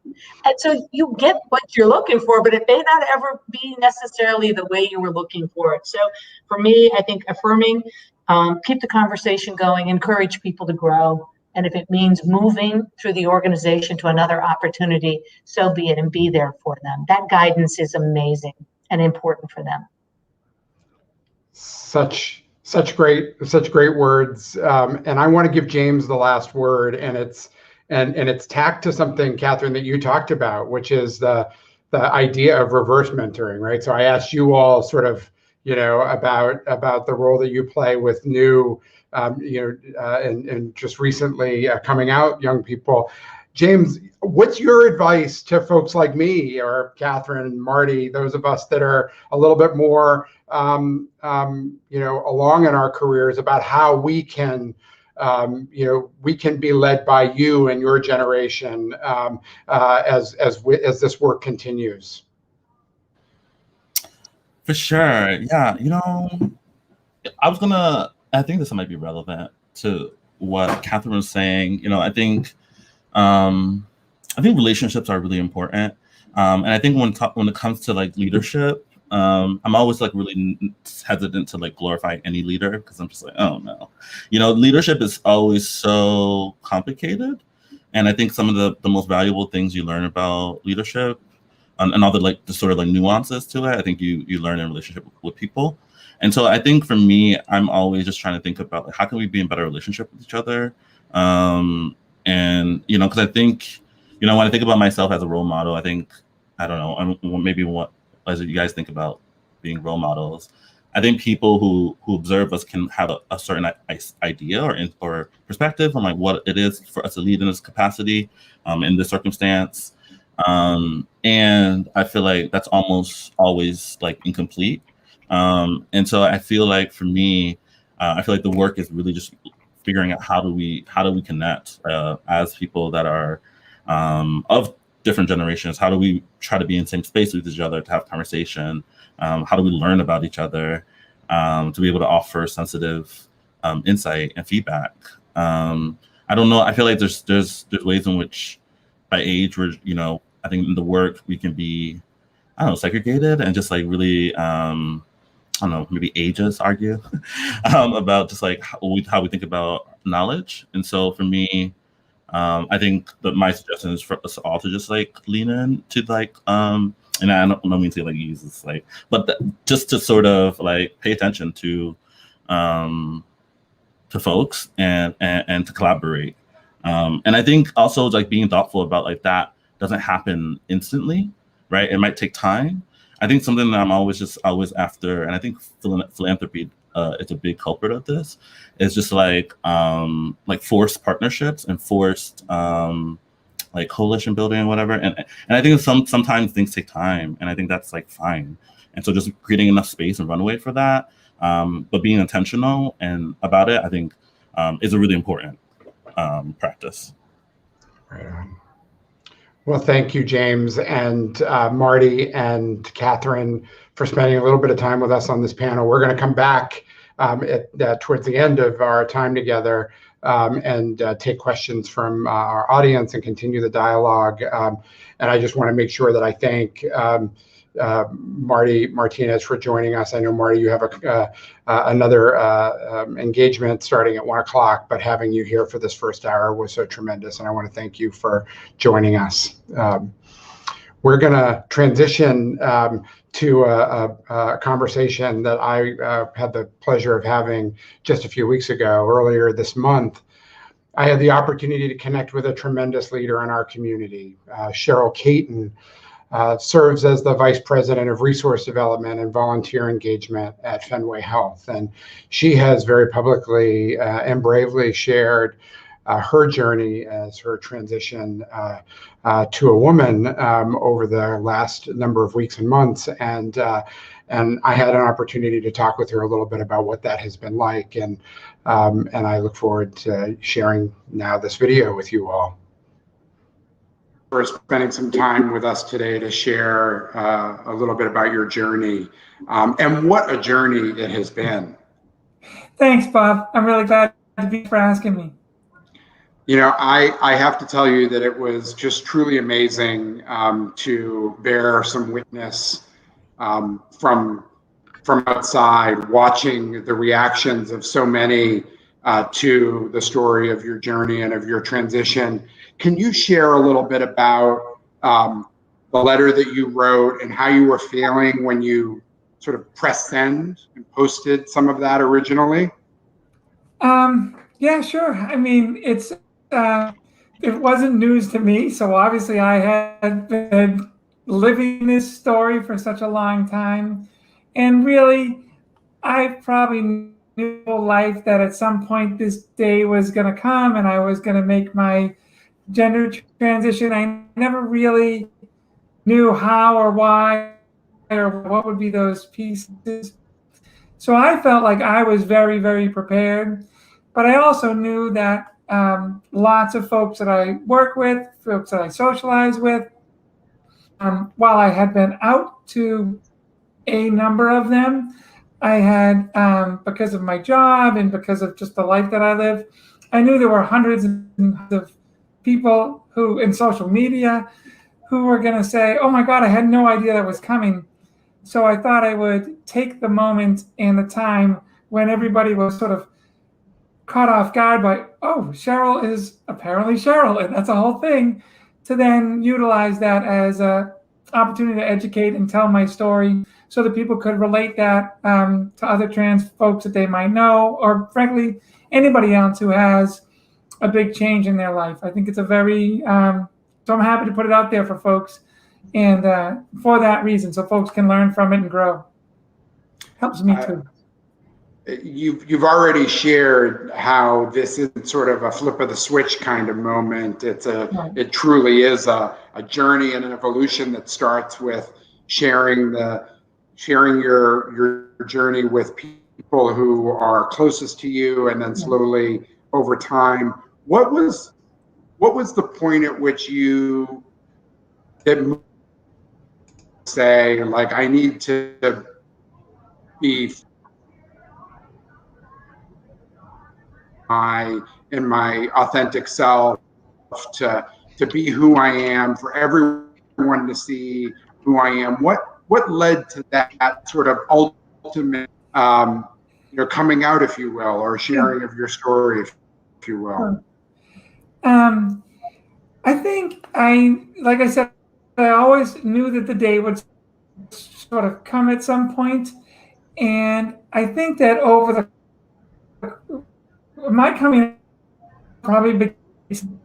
And so you get what you're looking for, but it may not ever be necessarily the way you were looking for it. So for me, I think affirming, keep the conversation going, encourage people to grow. And if it means moving through the organization to another opportunity, so be it, and be there for them. That guidance is amazing and important for them. Such great words. And I want to give James the last word, and it's tacked to something, Catherine, that you talked about, which is the idea of reverse mentoring, right? So I asked you all sort of, about the role that you play with new, and just recently coming out young people. James, what's your advice to folks like me or Catherine and Marty, those of us that are a little bit more, along in our careers, about how we can, we can be led by you and your generation as this work continues? For sure. Yeah. I think this might be relevant to what Catherine was saying. I think relationships are really important. And I think when it comes to like leadership, I'm always like really hesitant to like glorify any leader because I'm just like, oh no, leadership is always so complicated. And I think some of the most valuable things you learn about leadership and all the sort of like nuances to it, I think you learn in relationship with people. And so I think for me, I'm always just trying to think about like, how can we be in better relationship with each other? And, because I think, when I think about myself as a role model, I think, I don't know, maybe what, as you guys think about being role models, I think people who observe us can have a certain idea or perspective on like what it is for us to lead in this capacity, in this circumstance. And I feel like that's almost always like incomplete. And so I feel like for me, I feel like the work is really just figuring out how do we connect as people that are of different generations. How do we try to be in the same space with each other to have conversation? How do we learn about each other to be able to offer sensitive insight and feedback? I don't know. I feel like there's ways in which by age we're, I think in the work we can be, I don't know, segregated and just like really, I don't know, maybe ages argue about just like how we think about knowledge. And so for me, I think that my suggestion is for us all to just like lean in to like, and I don't mean to like use this like, but just to sort of like pay attention to folks and to collaborate. And I think also like being thoughtful about like that doesn't happen instantly, right? It might take time. I think something that I'm always after, and I think philanthropy is a big culprit of this, is just like forced partnerships and forced like coalition building and whatever. And I think sometimes things take time, and I think that's like fine. And so just creating enough space and runway for that, but being intentional and about it, I think is a really important practice. Right on. Well, thank you, James and Marty and Catherine for spending a little bit of time with us on this panel. We're going to come back towards the end of our time together and take questions from our audience and continue the dialogue. And I just want to make sure that I thank Marty Martinez for joining us. I know, Marty, you have another engagement starting at 1:00, but having you here for this first hour was so tremendous, and I want to thank you for joining us. We're going to transition to a conversation that I had the pleasure of having just a few weeks ago. Earlier this month, I had the opportunity to connect with a tremendous leader in our community. Cheryl Caton serves as the Vice President of Resource Development and Volunteer Engagement at Fenway Health. And she has very publicly and bravely shared her journey as her transition to a woman over the last number of weeks and months. And I had an opportunity to talk with her a little bit about what that has been like. And I look forward to sharing now this video with you all. For spending some time with us today to share a little bit about your journey and what a journey it has been. Thanks, Bob. I'm really glad to be for asking me. I have to tell you that it was just truly amazing to bear some witness from outside, watching the reactions of so many to the story of your journey and of your transition. Can you share a little bit about the letter that you wrote and how you were feeling when you sort of pressed send and posted some of that originally? Yeah, sure. I mean, it wasn't news to me. So obviously I had been living this story for such a long time. And really, I probably knew life that at some point this day was going to come and I was going to make my gender transition. I never really knew how or why or what would be those pieces. So I felt like I was very, very prepared. But I also knew that lots of folks that I work with, folks that I socialize with, while I had been out to a number of them, I had, because of my job and because of just the life that I live, I knew there were hundreds of people who in social media who were going to say, oh my God, I had no idea that was coming. So I thought I would take the moment and the time when everybody was sort of caught off guard by, oh, Cheryl is apparently Cheryl, and that's a whole thing, to then utilize that as a opportunity to educate and tell my story so that people could relate that to other trans folks that they might know, or frankly, anybody else who has a big change in their life. I think it's a very, so I'm happy to put it out there for folks, and for that reason, so folks can learn from it and grow. Helps me too. You've already shared how this isn't sort of a flip of the switch kind of moment. It truly is a journey and an evolution that starts with sharing your journey with people who are closest to you, and then slowly over time. What was the point at which you say, like, I need to be in my authentic self, to be who I am, for everyone to see who I am? What led to that sort of ultimate coming out, if you will, or sharing of your story, if you will? I think like I said, I always knew that the day would sort of come at some point. And I think that over my coming probably became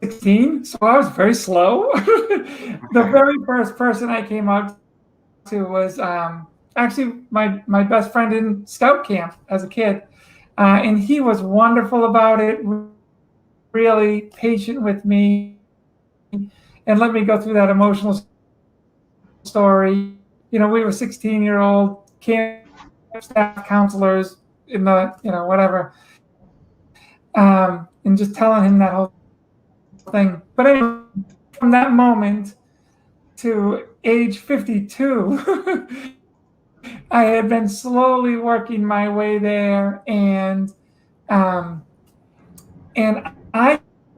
16, so I was very slow. The very first person I came out to was actually my best friend in Scout camp as a kid. And he was wonderful about it, really patient with me, and let me go through that emotional story. We were 16-year-old camp staff counselors in the, whatever. And just telling him that whole thing. But anyway, from that moment to age 52, I had been slowly working my way there, and I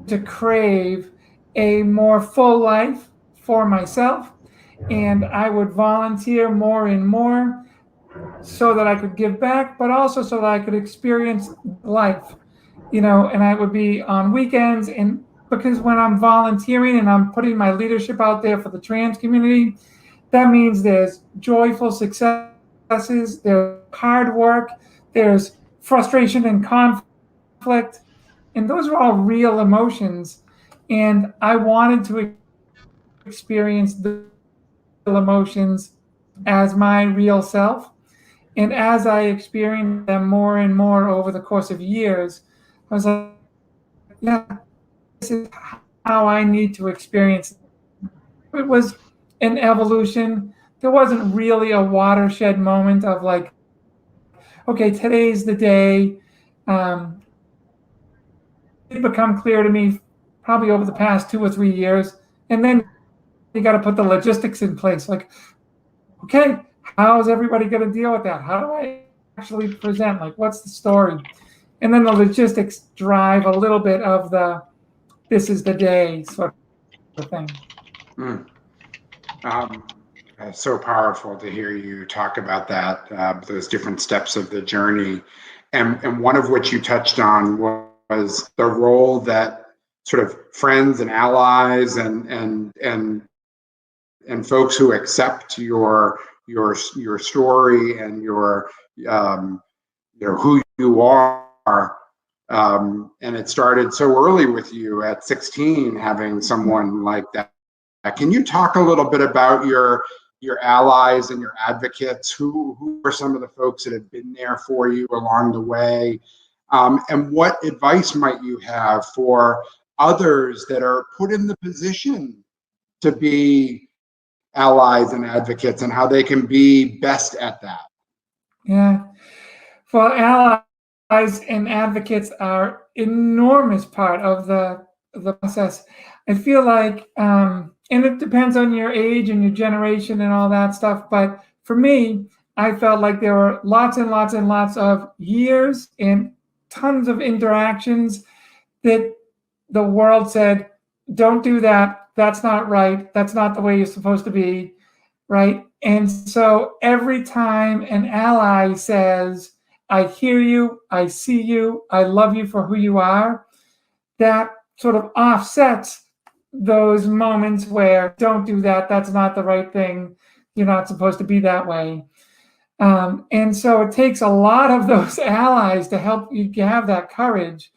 to crave a more full life for myself, and I would volunteer more and more so that I could give back, but also so that I could experience life, and I would be on weekends, and because when I'm volunteering and I'm putting my leadership out there for the trans community, that means there's joyful successes, there's hard work, there's frustration and conflict, and those are all real emotions. And I wanted to experience the emotions as my real self. And as I experienced them more and more over the course of years, I was like, yeah, this is how I need to experience it. It was an evolution. There wasn't really a watershed moment of like, okay, today's the day. It become clear to me probably over the past 2 or 3 years. And then you got to put the logistics in place. Like, okay, how is everybody going to deal with that? How do I actually present? Like, what's the story? And then the logistics drive a little bit of the this is the day sort of thing. So powerful to hear you talk about that, those different steps of the journey. And one of which you touched on was the role that sort of friends and allies and folks who accept your story and your who you are. And it started so early with you at 16, having someone like that. Can you talk a little bit about your allies and your advocates? Who are some of the folks that have been there for you along the way? And what advice might you have for others that are put in the position to be allies and advocates, and how they can be best at that? Yeah. Well, allies and advocates are enormous part of the process. I feel like, and it depends on your age and your generation and all that stuff. But for me, I felt like there were lots and lots and lots of years and tons of interactions that the world said, don't do that. That's not right. That's not the way you're supposed to be. right? And so every time an ally says, I hear you, I see you, I love you for who you are, that sort of offsets those moments where don't do that, that's not the right thing, you're not supposed to be that way. And so it takes a lot of those allies to help you have that courage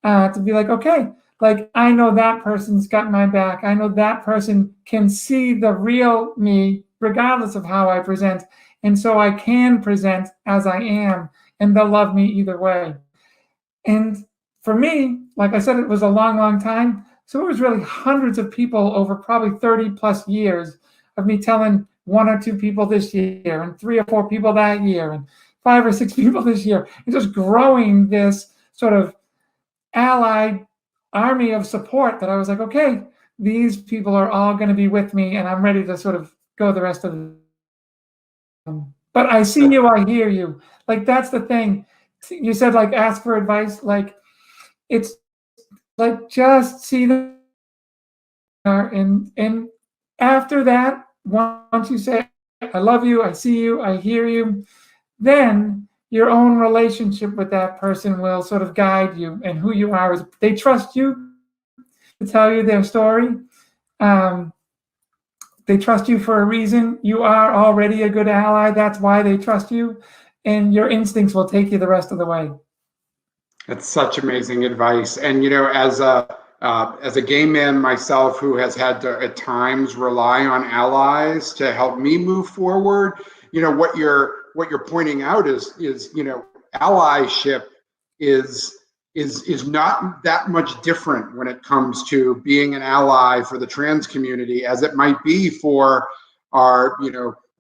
to be like, okay, like I know that person's got my back. I know that person can see the real me regardless of how I present. And so I can present as I am, and they'll love me either way. And for me, like I said, it was a long, long time. So it was really hundreds of people over probably 30 plus years of me telling 1 or 2 people this year, and 3 or 4 people that year, and 5 or 6 people this year, and just growing this sort of allied army of support that I was like, okay, these people are all going to be with me, and I'm ready to sort of go the rest of the. But I see you, I hear you. Like, that's the thing. You said, like, ask for advice. Like, it's like, just see them. And after that, once you say, I love you, I see you, I hear you, then your own relationship with that person will sort of guide you, and who you are is they trust you to tell you their story. They trust you for a reason. You are already a good ally. That's why they trust you, and your instincts will take you the rest of the way. That's such amazing advice. And as a gay man myself, who has had to at times rely on allies to help me move forward, what you're pointing out is allyship is not that much different when it comes to being an ally for the trans community as it might be for our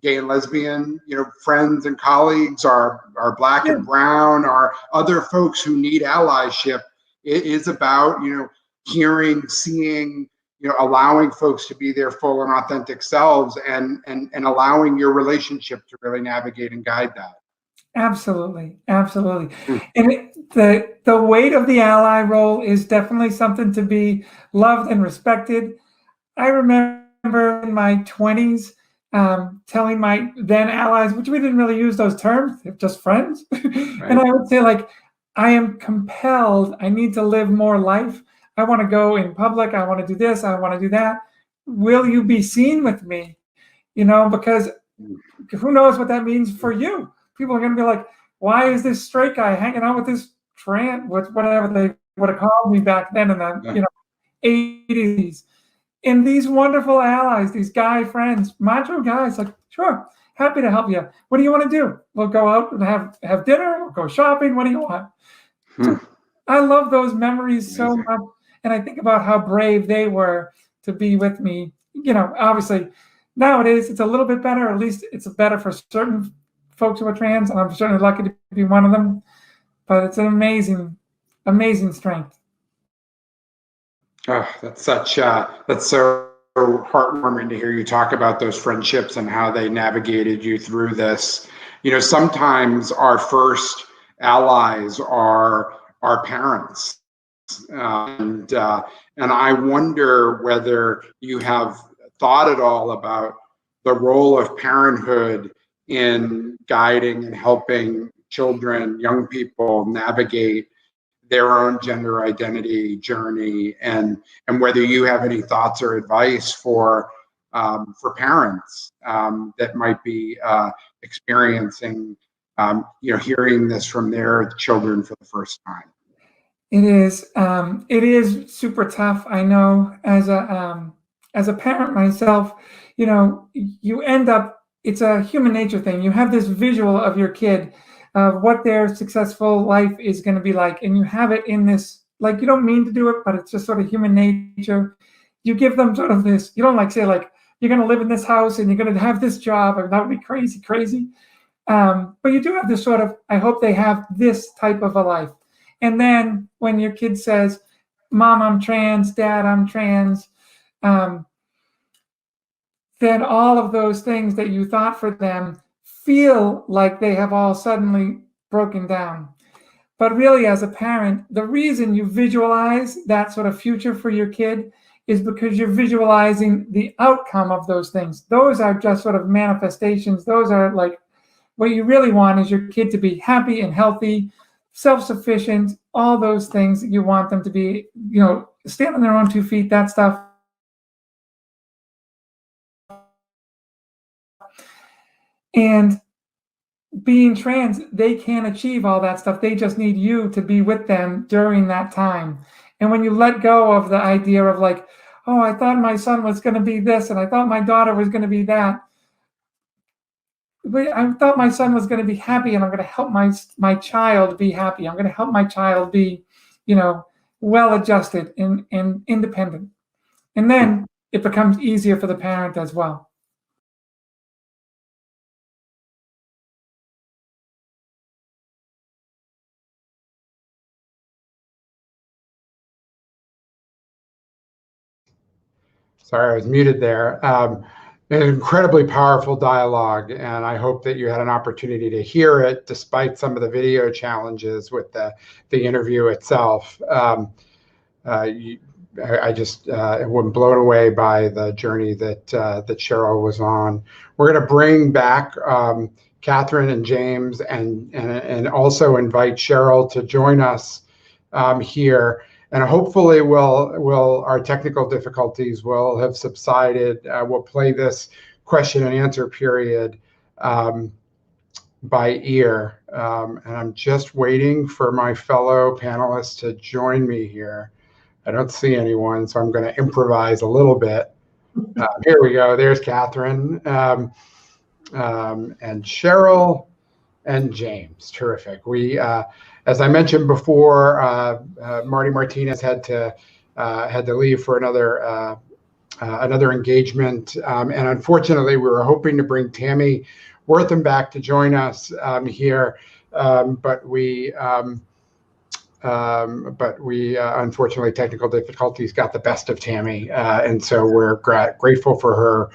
gay and lesbian friends and colleagues, our Black and brown, our other folks who need allyship. It is about hearing, seeing, allowing folks to be their full and authentic selves, and allowing your relationship to really navigate and guide that. Absolutely. And the weight of the ally role is definitely something to be loved and respected. I remember in my 20s telling my then allies, which we didn't really use those terms, they're just friends. Right. And I would say, like, I am compelled, I need to live more life. I want to go in public. I want to do this. I want to do that. Will you be seen with me? Because who knows what that means for you? People are going to be like, why is this straight guy hanging out with this trans, whatever they would have called me back then in the 80s. And these wonderful allies, these guy friends, macho guys, like, sure, happy to help you. What do you want to do? We'll go out and have dinner. We'll go shopping. What do you want? So I love those memories so much. And I think about how brave they were to be with me. Obviously, nowadays it's a little bit better. At least it's better for certain folks who are trans, and I'm certainly lucky to be one of them. But it's an amazing, amazing strength. Oh, that's so heartwarming to hear you talk about those friendships and how they navigated you through this. Sometimes our first allies are our parents. And I wonder whether you have thought at all about the role of parenthood in guiding and helping children, young people navigate their own gender identity journey, and whether you have any thoughts or advice for parents that might be experiencing, hearing this from their children for the first time. It is super tough. I know as a parent myself, you end up, it's a human nature thing. You have this visual of your kid, of what their successful life is going to be like. And you have it in this, like, you don't mean to do it, but it's just sort of human nature. You give them sort of this, you don't say you're going to live in this house and you're going to have this job, and that would be crazy. But you do have this sort of, I hope they have this type of a life. And then when your kid says, Mom, I'm trans, Dad, I'm trans, then all of those things that you thought for them feel like they have all suddenly broken down. But really, as a parent, the reason you visualize that sort of future for your kid is because you're visualizing the outcome of those things. Those are just sort of manifestations. Those are like, what you really want is your kid to be happy and healthy, self-sufficient, all those things. You want them to be, stand on their own 2 feet, that stuff. And being trans, they can achieve all that stuff. They just need you to be with them during that time. And when you let go of the idea of like, oh, I thought my son was going to be this, and I thought my daughter was going to be that. I thought my son was going to be happy, and I'm going to help my child be happy. I'm going to help my child be, well-adjusted and independent. And then it becomes easier for the parent as well. Sorry, I was muted there. An incredibly powerful dialogue, and I hope that you had an opportunity to hear it despite some of the video challenges with the interview itself. I just was blown away by the journey that Cheryl was on. We're going to bring back Catherine and James, and also invite Cheryl to join us here. And hopefully our technical difficulties will have subsided. We'll play this question and answer period by ear. And I'm just waiting for my fellow panelists to join me here. I don't see anyone, so I'm going to improvise a little bit. Here we go. There's Catherine and Cheryl and James. Terrific. We, as I mentioned before, Marty Martinez had to leave for another engagement, and unfortunately, we were hoping to bring Tammy Wortham back to join us here, but we unfortunately, technical difficulties got the best of Tammy, and so we're grateful for her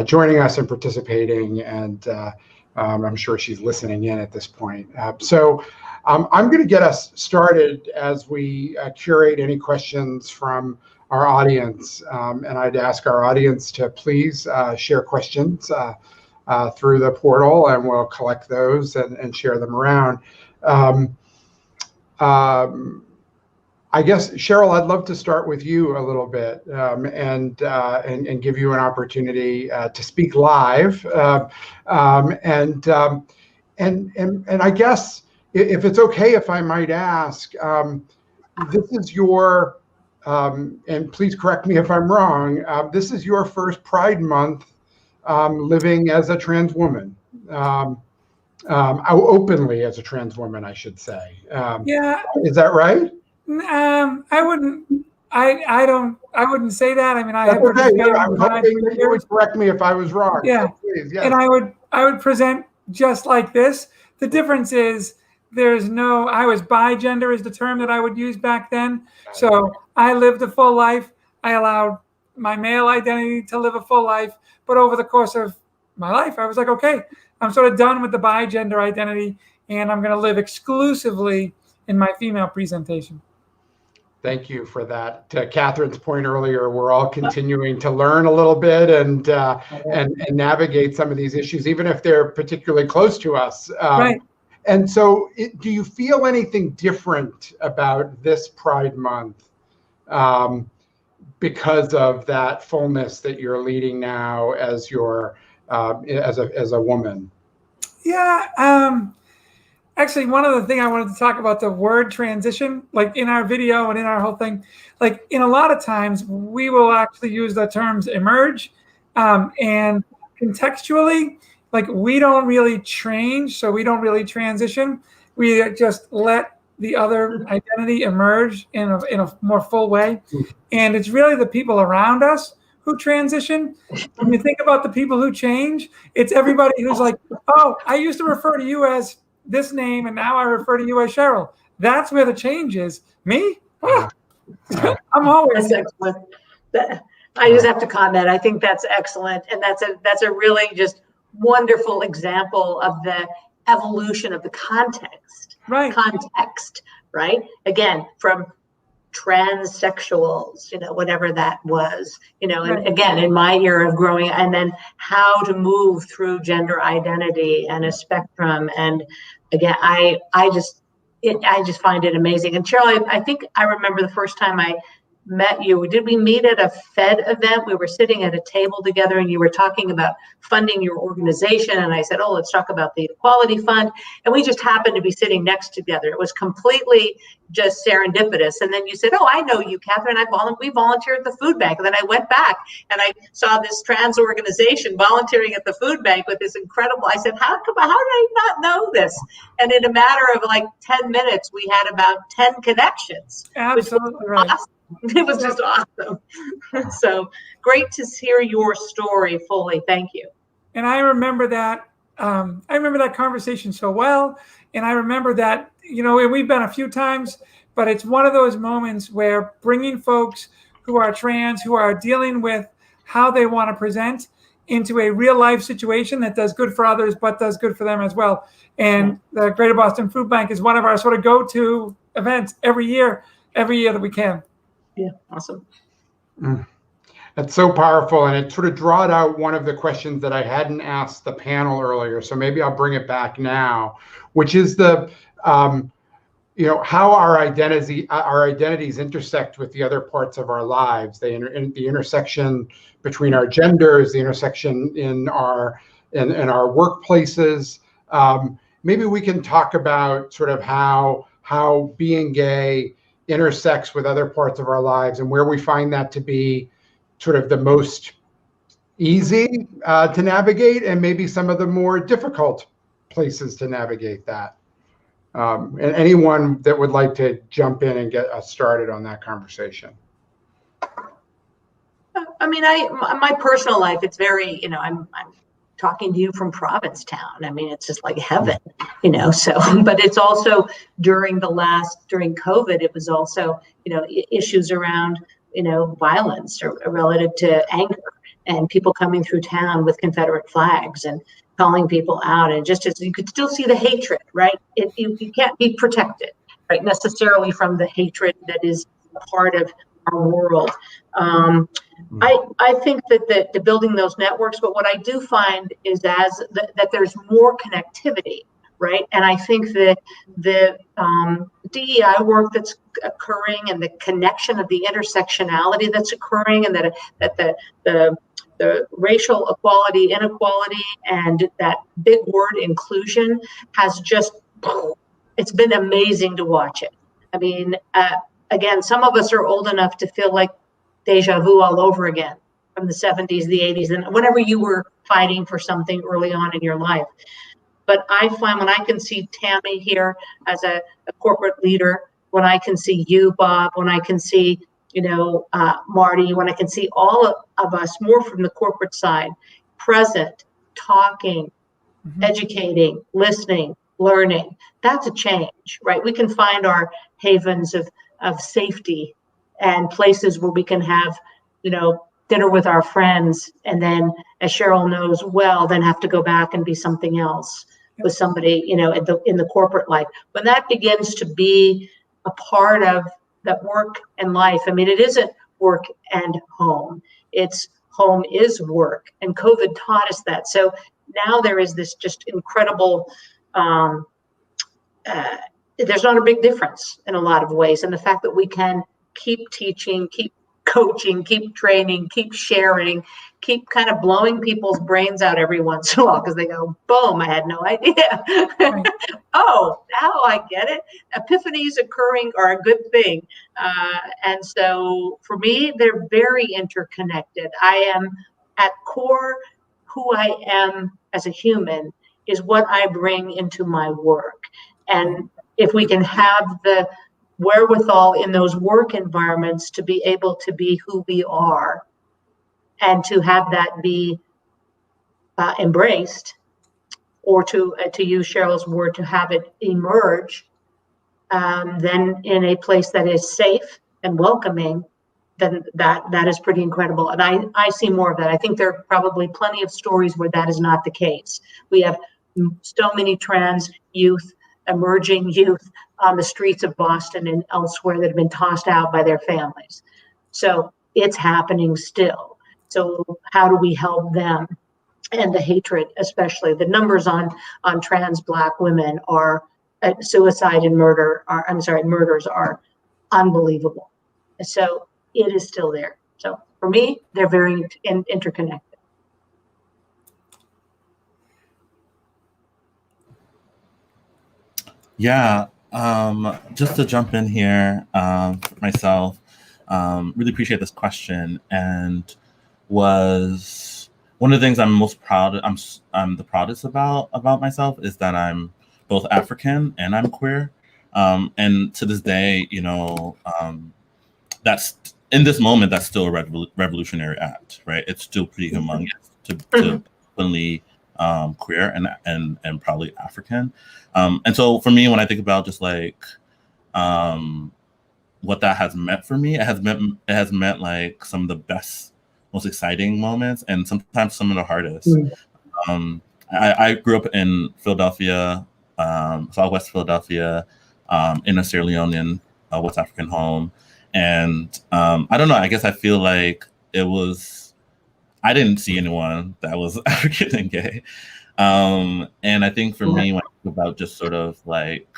joining us and participating, and I'm sure she's listening in at this point. I'm going to get us started as we curate any questions from our audience, and I'd ask our audience to please share questions through the portal, and we'll collect those and share them around. I guess, Cheryl, I'd love to start with you a little bit and give you an opportunity to speak live. And I guess, if it's okay, if I might ask, this is your, and please correct me if I'm wrong, this is your first Pride Month living as a trans woman. Openly as a trans woman, I should say. Yeah. Is that right? I wouldn't say that. I mean, I That's have okay. Yeah, I was hoping that you would correct me if I was wrong. Yeah. So please, yes. And I would present just like this. The difference is I was bi-gender is the term that I would use back then. So I lived a full life. I allowed my male identity to live a full life. But over the course of my life, I was like, okay, I'm sort of done with the bi-gender identity, and I'm going to live exclusively in my female presentation. Thank you for that. To Catherine's point earlier, we're all continuing to learn a little bit and navigate some of these issues, even if they're particularly close to us. Right. And so, do you feel anything different about this Pride Month because of that fullness that you're leading now as your as a woman? Yeah. Actually, one of the things I wanted to talk about, the word transition, like in our video and in our whole thing, like in a lot of times we will actually use the terms emerge, and contextually, like we don't really change, so we don't really transition. We just let the other identity emerge in a more full way. And it's really the people around us who transition. When you think about the people who change, it's everybody who's like, oh, I used to refer to you as this name, and now I refer to you as Cheryl. That's where the change is. Me? Oh, I'm always. That's excellent. I just have to comment. I think that's excellent, and that's a really just wonderful example of the evolution of the context. Right. Context, right? Again, from transsexuals, whatever that was, and again, in my era of growing, and then how to move through gender identity and a spectrum. And again, I just find it amazing. And Cheryl, I think I remember the first time I met you. Did we meet at a Fed event? We were sitting at a table together and you were talking about funding your organization. And I said, oh, let's talk about the Equality Fund. And we just happened to be sitting next together. It was completely just serendipitous. And then you said, oh, I know you, Catherine. We volunteer at the food bank. And then I went back and I saw this trans organization volunteering at the food bank with this incredible, I said, how did I not know this? And in a matter of like 10 minutes, we had about 10 connections. Absolutely right. Awesome. It was just awesome. So great to hear your story fully. Thank you. And I remember that. I remember that conversation so well. And I remember that, we've been a few times, but it's one of those moments where bringing folks who are trans, who are dealing with how they want to present into a real life situation that does good for others, but does good for them as well. And the Greater Boston Food Bank is one of our sort of go-to events every year that we can. Yeah, awesome. That's so powerful, and it sort of drawed out one of the questions that I hadn't asked the panel earlier. So maybe I'll bring it back now, which is the, how our identities intersect with the other parts of our lives. The intersection between our genders, the intersection in our workplaces. Maybe we can talk about sort of how being gay intersects with other parts of our lives and where we find that to be sort of the most easy to navigate, and maybe some of the more difficult places to navigate that. And anyone that would like to jump in and get us started on that conversation. I mean, my personal life, it's very, I'm talking to you from Provincetown. I mean, it's just like heaven, so, but it's also during COVID, it was also, issues around, violence or relative to anger and people coming through town with Confederate flags and calling people out. And just as you could still see the hatred, right? You can't be protected, right? Necessarily from the hatred that is a part of our world. I think that the building those networks, but what I do find is that there's more connectivity, right? And I think that the DEI work that's occurring and the connection of the intersectionality that's occurring, and that the racial equality, inequality, and that big word inclusion has just, it's been amazing to watch it. I mean, again, some of us are old enough to feel like deja vu all over again from the 70s, the 80s, and whenever you were fighting for something early on in your life. But I find when I can see Tammy here as a corporate leader, when I can see you, Bob, when I can see, Marty, when I can see all of us more from the corporate side, present, talking, educating, listening, learning, that's a change, right? We can find our havens of safety and places where we can have, dinner with our friends, and then, as Cheryl knows well, then have to go back and be something else with somebody, in the corporate life. When that begins to be a part of that work and life, I mean, it isn't work and home. It's home is work, and COVID taught us that. So now there is this just incredible, there's not a big difference in a lot of ways. And the fact that we can keep teaching, keep coaching, keep training, keep sharing, keep kind of blowing people's brains out every once in a while because they go, boom, I had no idea. Right. Oh, now I get it. Epiphanies occurring are a good thing. And so for me, they're very interconnected. I am at core, who I am as a human is what I bring into my work. And if we can have the wherewithal in those work environments to be able to be who we are and to have that be embraced, or to use Cheryl's word, to have it emerge, then in a place that is safe and welcoming, then that is pretty incredible. And I see more of that. I think there are probably plenty of stories where that is not the case. We have so many trans youth emerging youth on the streets of Boston and elsewhere that have been tossed out by their families. So it's happening still. So how do we help them? And the hatred, especially the numbers on trans Black women are suicide and murder are, murders are unbelievable. So it is still there. So for me, they're very interconnected. Yeah, just to jump in here myself, really appreciate this question, and was one of the things I'm most proud. I'm the proudest about myself is that I'm both African and I'm queer, and to this day, that's in this moment that's still a revolutionary act, right? It's still pretty humongous to openly queer and probably African. And so for me, when I think about just like what that has meant for me, it has meant like some of the best, most exciting moments, and sometimes some of the hardest. I grew up in Philadelphia, Southwest Philadelphia, in a Sierra Leonean West African home, and I don't know. I guess I feel like I didn't see anyone that was African and gay. And I think for me, when I think about just sort of like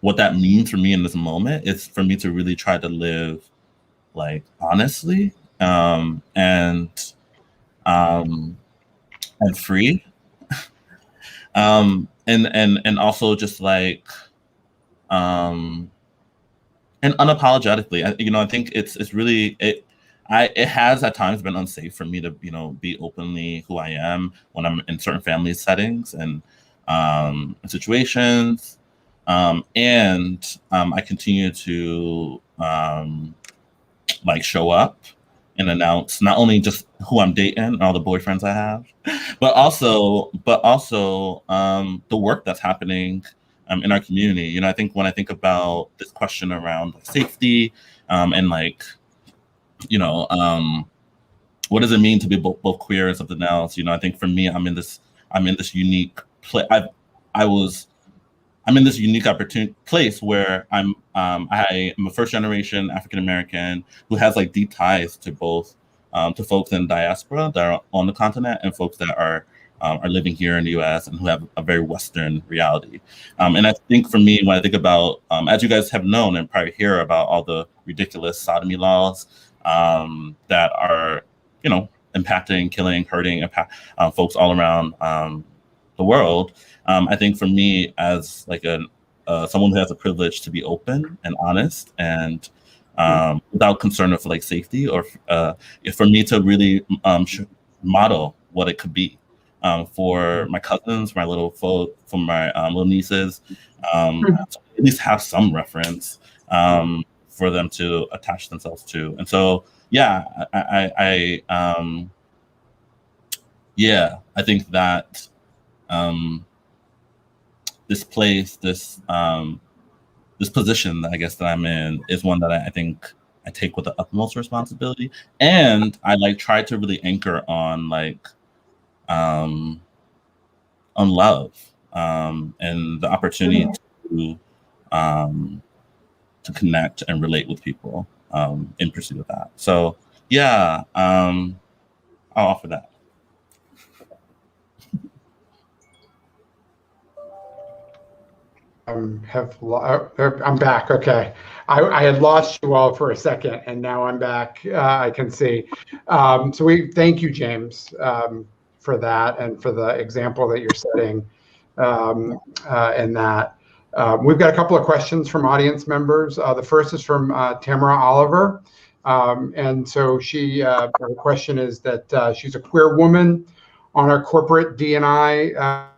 what that means for me in this moment, it's for me to really try to live like honestly and free. And also just like and unapologetically. I think it's really it has at times been unsafe for me to, be openly who I am when I'm in certain family settings and situations. And I continue to like show up and announce not only just who I'm dating and all the boyfriends I have, but also the work that's happening in our community. I think when I think about this question around like, safety and like, what does it mean to be both queer and something else? I think for me, I'm in this unique place. I'm in this unique place where I am a first generation African American who has like deep ties to both to folks in diaspora that are on the continent and folks that are living here in the U.S. and who have a very Western reality. And I think for me, when I think about, as you guys have known and probably hear about all the ridiculous sodomy laws that are, impacting, killing, hurting folks all around the world. I think for me, as like someone who has a privilege to be open and honest and without concern of like safety or for me to really model what it could be for my cousins, my little folk, for my little nieces, to at least have some reference for them to attach themselves to. And so, yeah, I think that this place, this position that I guess that I'm in is one that I think I take with the utmost responsibility, and I like try to really anchor on like on love and the opportunity to connect and relate with people in pursuit of that. So yeah, I'll offer that. I'm back. Okay. I had lost you all for a second and now I'm back. I can see. So we thank you, James, for that and for the example that you're setting in that. We've got a couple of questions from audience members. The first is from Tamara Oliver. And so her question is that she's a queer woman on our corporate D&I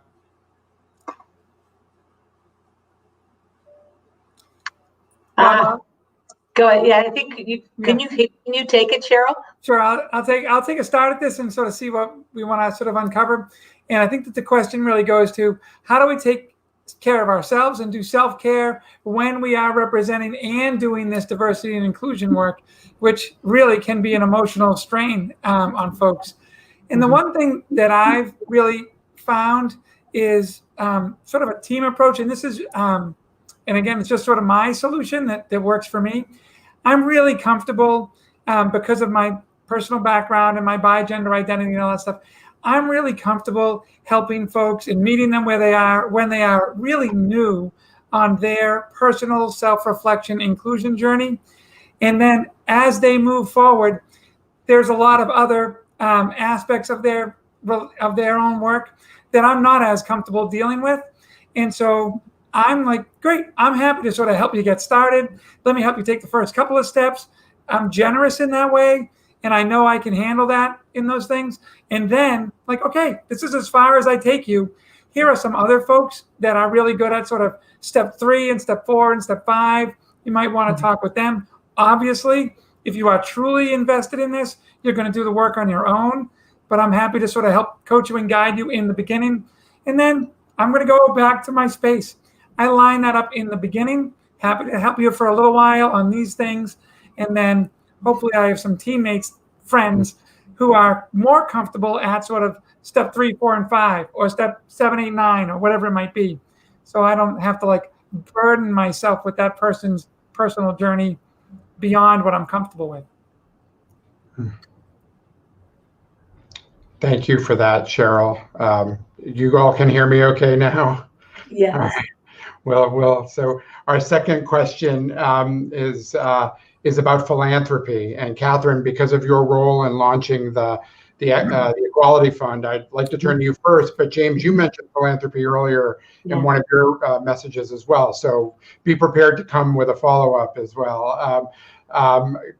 go ahead. Yeah, I think can you take it, Cheryl? Sure, I'll take a start at this and sort of see what we want to sort of uncover. And I think that the question really goes to how do we take care of ourselves and do self-care when we are representing and doing this diversity and inclusion work, which really can be an emotional strain on folks. And the one thing that I've really found is sort of a team approach. And this is, and again, it's just sort of my solution that works for me. I'm really comfortable because of my personal background and my bi-gender identity and all that stuff. I'm really comfortable helping folks and meeting them where they are when they are really new on their personal self-reflection inclusion journey. And then as they move forward, there's a lot of other aspects of their own work that I'm not as comfortable dealing with. And so I'm like, great, I'm happy to sort of help you get started. Let me help you take the first couple of steps. I'm generous in that way. And I know I can handle that in those things. And then like, okay, this is as far as I take you. Here are some other folks that are really good at sort of step 3 and step 4 and step 5. You might want to talk with them. Obviously, if you are truly invested in this, you're going to do the work on your own. But I'm happy to sort of help coach you and guide you in the beginning. And then I'm going to go back to my space. I line that up in the beginning. Happy to help you for a little while on these things. And then hopefully I have some teammates, friends who are more comfortable at sort of step 3, 4, and 5, or step 7, 8, 9, or whatever it might be. So I don't have to like burden myself with that person's personal journey beyond what I'm comfortable with. Thank you for that, Cheryl. You all can hear me okay now? Yes. All right. Well, so our second question is about philanthropy. And Catherine, because of your role in launching the Equality Fund, I'd like to turn to you first. But James, you mentioned philanthropy earlier in one of your messages as well. So be prepared to come with a follow-up as well.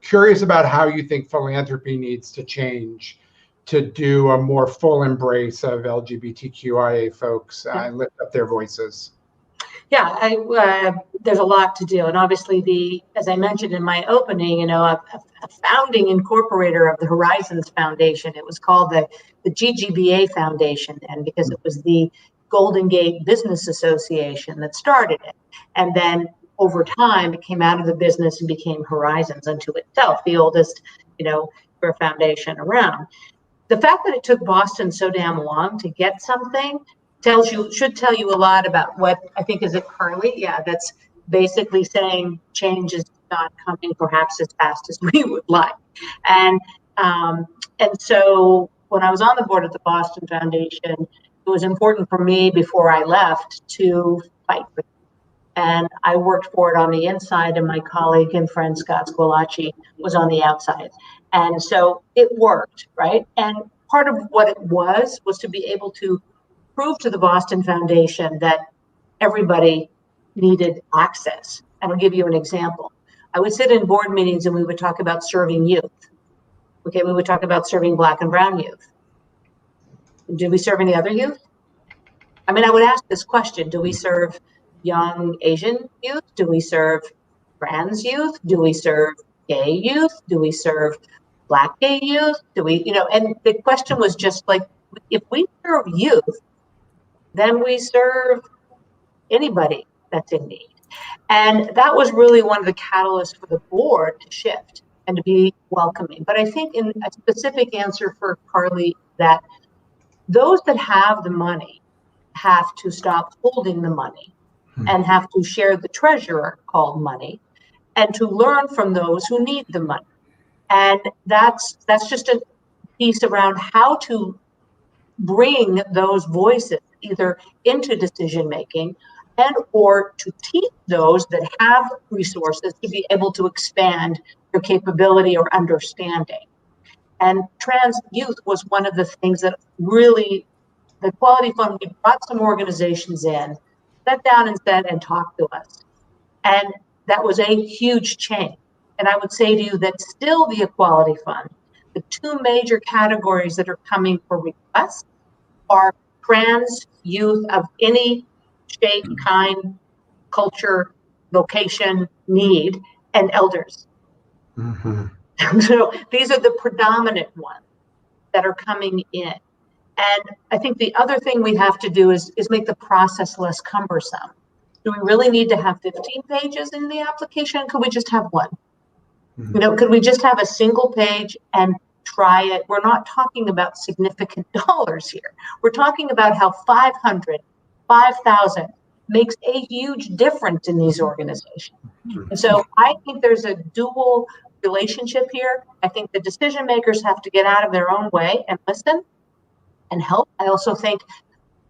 Curious about how you think philanthropy needs to change to do a more full embrace of LGBTQIA folks and lift up their voices. Yeah, there's a lot to do. And obviously, as I mentioned in my opening, a founding incorporator of the Horizons Foundation, it was called the GGBA Foundation, and because it was the Golden Gate Business Association that started it. And then over time, it came out of the business and became Horizons unto itself, the oldest, queer foundation around. The fact that it took Boston so damn long to get something should tell you a lot about what I think is it Carly? Yeah, that's basically saying change is not coming perhaps as fast as we would like. And so when I was on the board of the Boston Foundation, it was important for me before I left to fight for it. And I worked for it on the inside, and my colleague and friend Scott Squilacci was on the outside. And so it worked, right? And part of what it was to be able to prove to the Boston Foundation that everybody needed access. And I'll give you an example. I would sit in board meetings and we would talk about serving youth. Okay, we would talk about serving Black and brown youth. Did we serve any other youth? I mean, I would ask this question, do we serve young Asian youth? Do we serve trans youth? Do we serve gay youth? Do we serve Black gay youth? Do we, and the question was just like, if we serve youth, then we serve anybody that's in need. And that was really one of the catalysts for the board to shift and to be welcoming. But I think in a specific answer for Carly, that those that have the money have to stop holding the money and have to share the treasure called money and to learn from those who need the money. And that's just a piece around how to bring those voices either into decision making and or to teach those that have resources to be able to expand their capability or understanding. And trans youth was one of the things that really, the Equality Fund, we brought some organizations in, sat down and said and talked to us. And that was a huge change. And I would say to you that still the Equality Fund, the two major categories that are coming for requests are trans youth of any shape, kind, culture, location, need, and elders. So these are the predominant ones that are coming in. And I think the other thing we have to do is make the process less cumbersome. Do we really need to have 15 pages in the application? Could we just have one? Could we just have a single page and try it. We're not talking about significant dollars here. We're talking about how 500, 5,000 makes a huge difference in these organizations. And so I think there's a dual relationship here. I think the decision makers have to get out of their own way and listen and help. I also think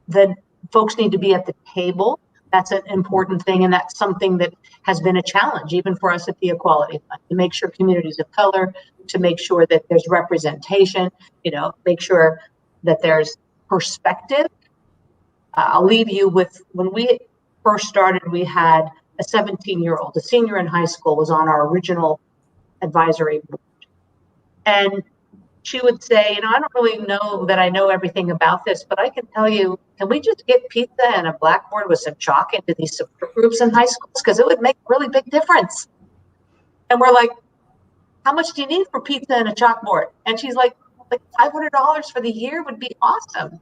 that folks need to be at the table. That's an important thing, and that's something that has been a challenge even for us at the Equality Fund, to make sure communities of color, to make sure that there's representation, make sure that there's perspective. I'll leave you with, when we first started, we had a 17-year-old, a senior in high school, was on our original advisory board. And she would say, I don't really know that I know everything about this, but I can tell you, can we just get pizza and a blackboard with some chalk into these support groups in high schools? Because it would make a really big difference. And we're like, how much do you need for pizza and a chalkboard? And she's like $500 for the year would be awesome.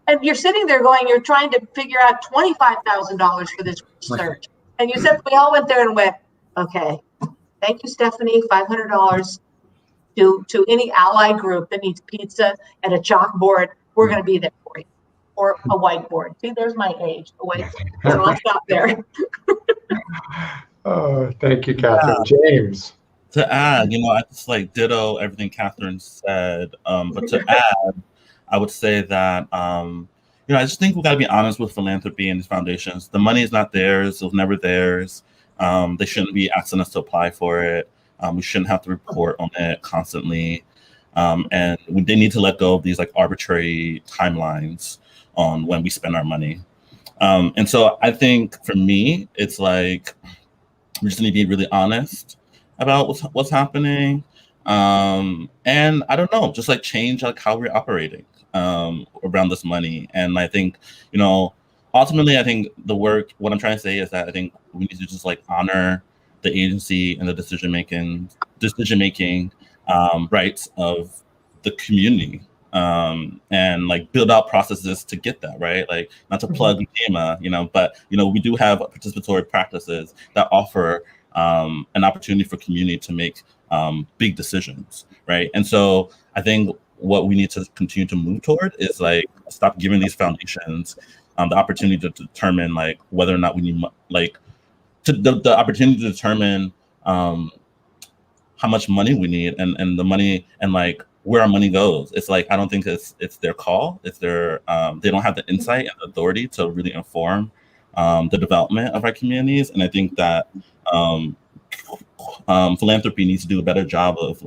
And you're sitting there going, you're trying to figure out $25,000 for this research. And you said, we all went there and went, okay, thank you, Stephanie, $500 to any ally group that needs pizza and a chalkboard. We're going to be there for you. Or a whiteboard. See, there's my age, a whiteboard. So I'll stop there. Oh, thank you, Catherine. James. To add, I just ditto everything Catherine said. But to add, I would say that, I just think we got to be honest with philanthropy and these foundations. The money is not theirs. It was never theirs. They shouldn't be asking us to apply for it. We shouldn't have to report on it constantly. And they need to let go of these arbitrary timelines on when we spend our money. And so I think for me, it's we just need to be really honest about what's happening. And I don't know, just change how we're operating around this money. And I think, ultimately, I think what I'm trying to say is that I think we need to just honor the agency and the decision making rights of the community, and build out processes to get that right. Not to plug NEMA, but we do have participatory practices that offer an opportunity for community to make big decisions, right? And so I think what we need to continue to move toward is stop giving these foundations the opportunity to determine whether or not we need the opportunity to determine how much money we need and the money and where our money goes. It's I don't think it's their call. It's their they don't have the insight and authority to really inform the development of our communities. And I think that philanthropy needs to do a better job of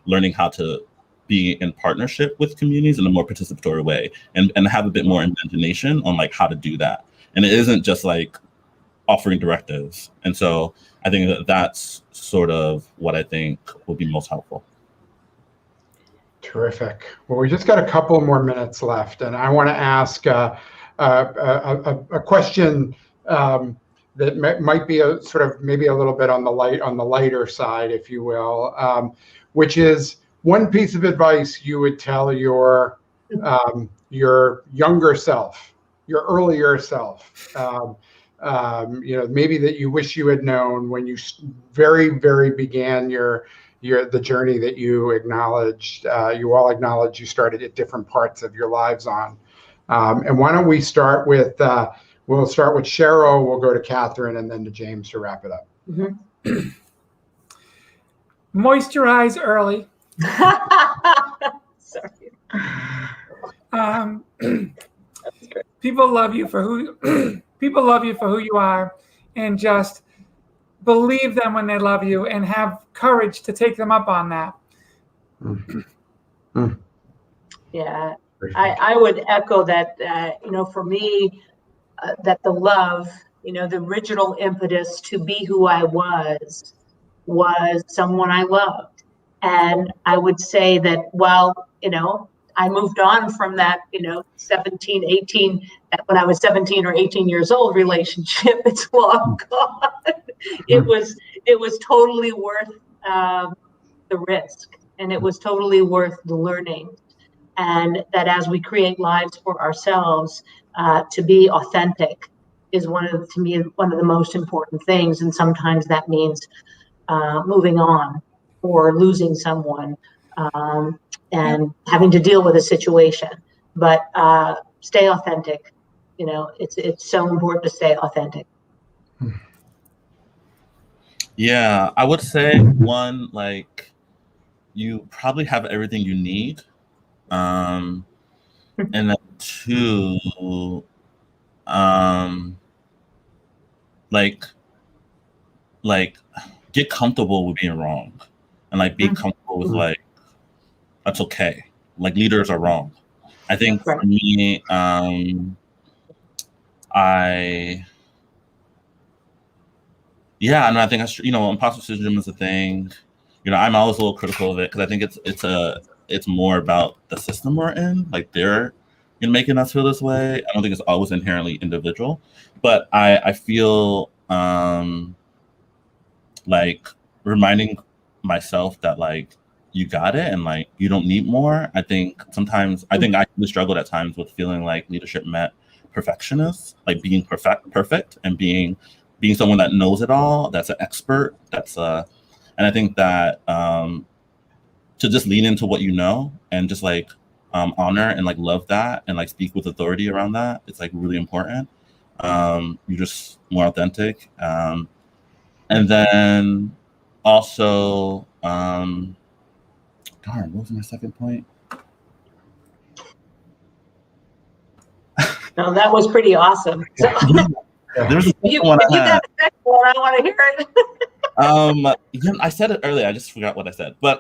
learning how to be in partnership with communities in a more participatory way and have a bit more imagination on how to do that. And it isn't just offering directives. And so I think that's sort of what I think would be most helpful. Terrific. Well, we just got a couple more minutes left, and I want to ask a question that might be a sort of maybe a little bit on the lighter side, if you will, which is one piece of advice you would tell your younger self, your earlier self. Maybe that you wish you had known when you very, very began the journey that you acknowledged. You all acknowledged you started at different parts of your lives on. And why don't we start with? We'll start with Cheryl. We'll go to Catherine, and then to James to wrap it up. Mm-hmm. Moisturize early. Sorry. People love you for who. People love you for who you are, and just believe them when they love you and have courage to take them up on that. Mm-hmm. Yeah, I would echo that, for me, that the love, the original impetus to be who I was someone I loved. And I would say that, I moved on from that, 17, 18, when I was 17 or 18 years old relationship. It's long gone. It was totally worth the risk, and it was totally worth the learning. And that as we create lives for ourselves, to be authentic is to me, one of the most important things. And sometimes that means moving on or losing someone. and having to deal with a situation. But stay authentic. You know, it's so important to stay authentic. Yeah, I would say one, like, you probably have everything you need. And then two, like get comfortable with being wrong, and like be comfortable with like that's okay. Like leaders are wrong. I think for me, I think imposter syndrome is a thing. You know, I'm always a little critical of it because I think it's more about the system we're in. Like they're making us feel this way. I don't think it's always inherently individual, but I feel like reminding myself that like you got it and like you don't need more. I think I struggled at times with feeling like leadership meant perfectionists, like being perfect and being someone that knows it all, that's an expert, and I think that to just lean into what you know and just like honor and like love that and like speak with authority around that, it's like really important. You're just more authentic. And then also, darn, what was my second point? No, that was pretty awesome. So, There's a you one I had. got a second one, I want to hear it. I said it earlier. I just forgot what I said. But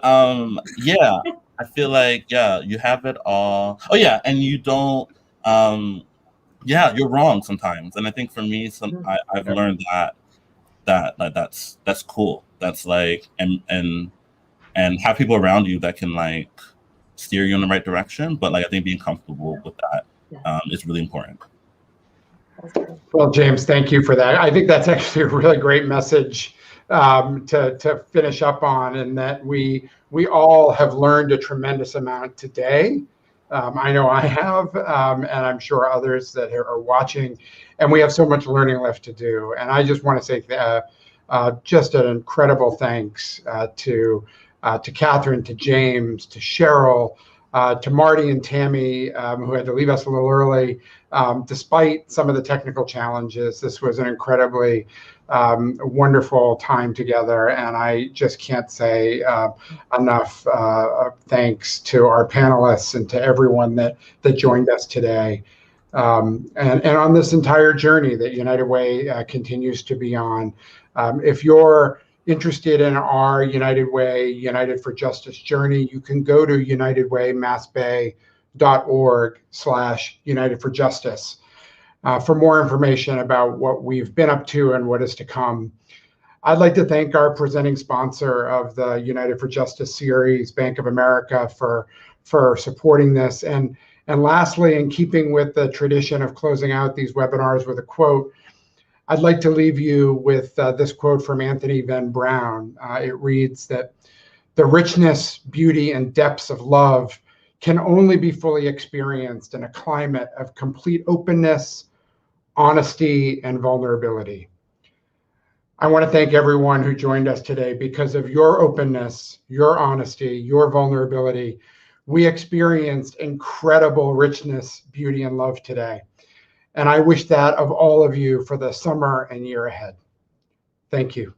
yeah, I feel like you have it all. Oh yeah, and you don't. You're wrong sometimes, and I think for me, I've learned that's cool. That's like and have people around you that can like steer you in the right direction. But like I think being comfortable with that is really important. Well, James, thank you for that. I think that's actually a really great message to finish up on, and that we all have learned a tremendous amount today. I know I have, and I'm sure others that are watching, and we have so much learning left to do. And I just want to say just an incredible thanks to Catherine, to James, to Cheryl, to Marty and Tammy, who had to leave us a little early. Despite some of the technical challenges, this was an incredibly wonderful time together, and I just can't say enough thanks to our panelists and to everyone that joined us today, and on this entire journey that United Way continues to be on. If you're interested in our United Way, United for Justice journey, you can go to unitedwaymassbay.org/United for Justice for more information about what we've been up to and what is to come. I'd like to thank our presenting sponsor of the United for Justice series, Bank of America, for supporting this. And lastly, in keeping with the tradition of closing out these webinars with a quote, I'd like to leave you with this quote from Anthony Van Brown. It reads that the richness, beauty, and depths of love can only be fully experienced in a climate of complete openness, honesty, and vulnerability. I want to thank everyone who joined us today. Because of your openness, your honesty, your vulnerability, we experienced incredible richness, beauty, and love today. And I wish that of all of you for the summer and year ahead. Thank you.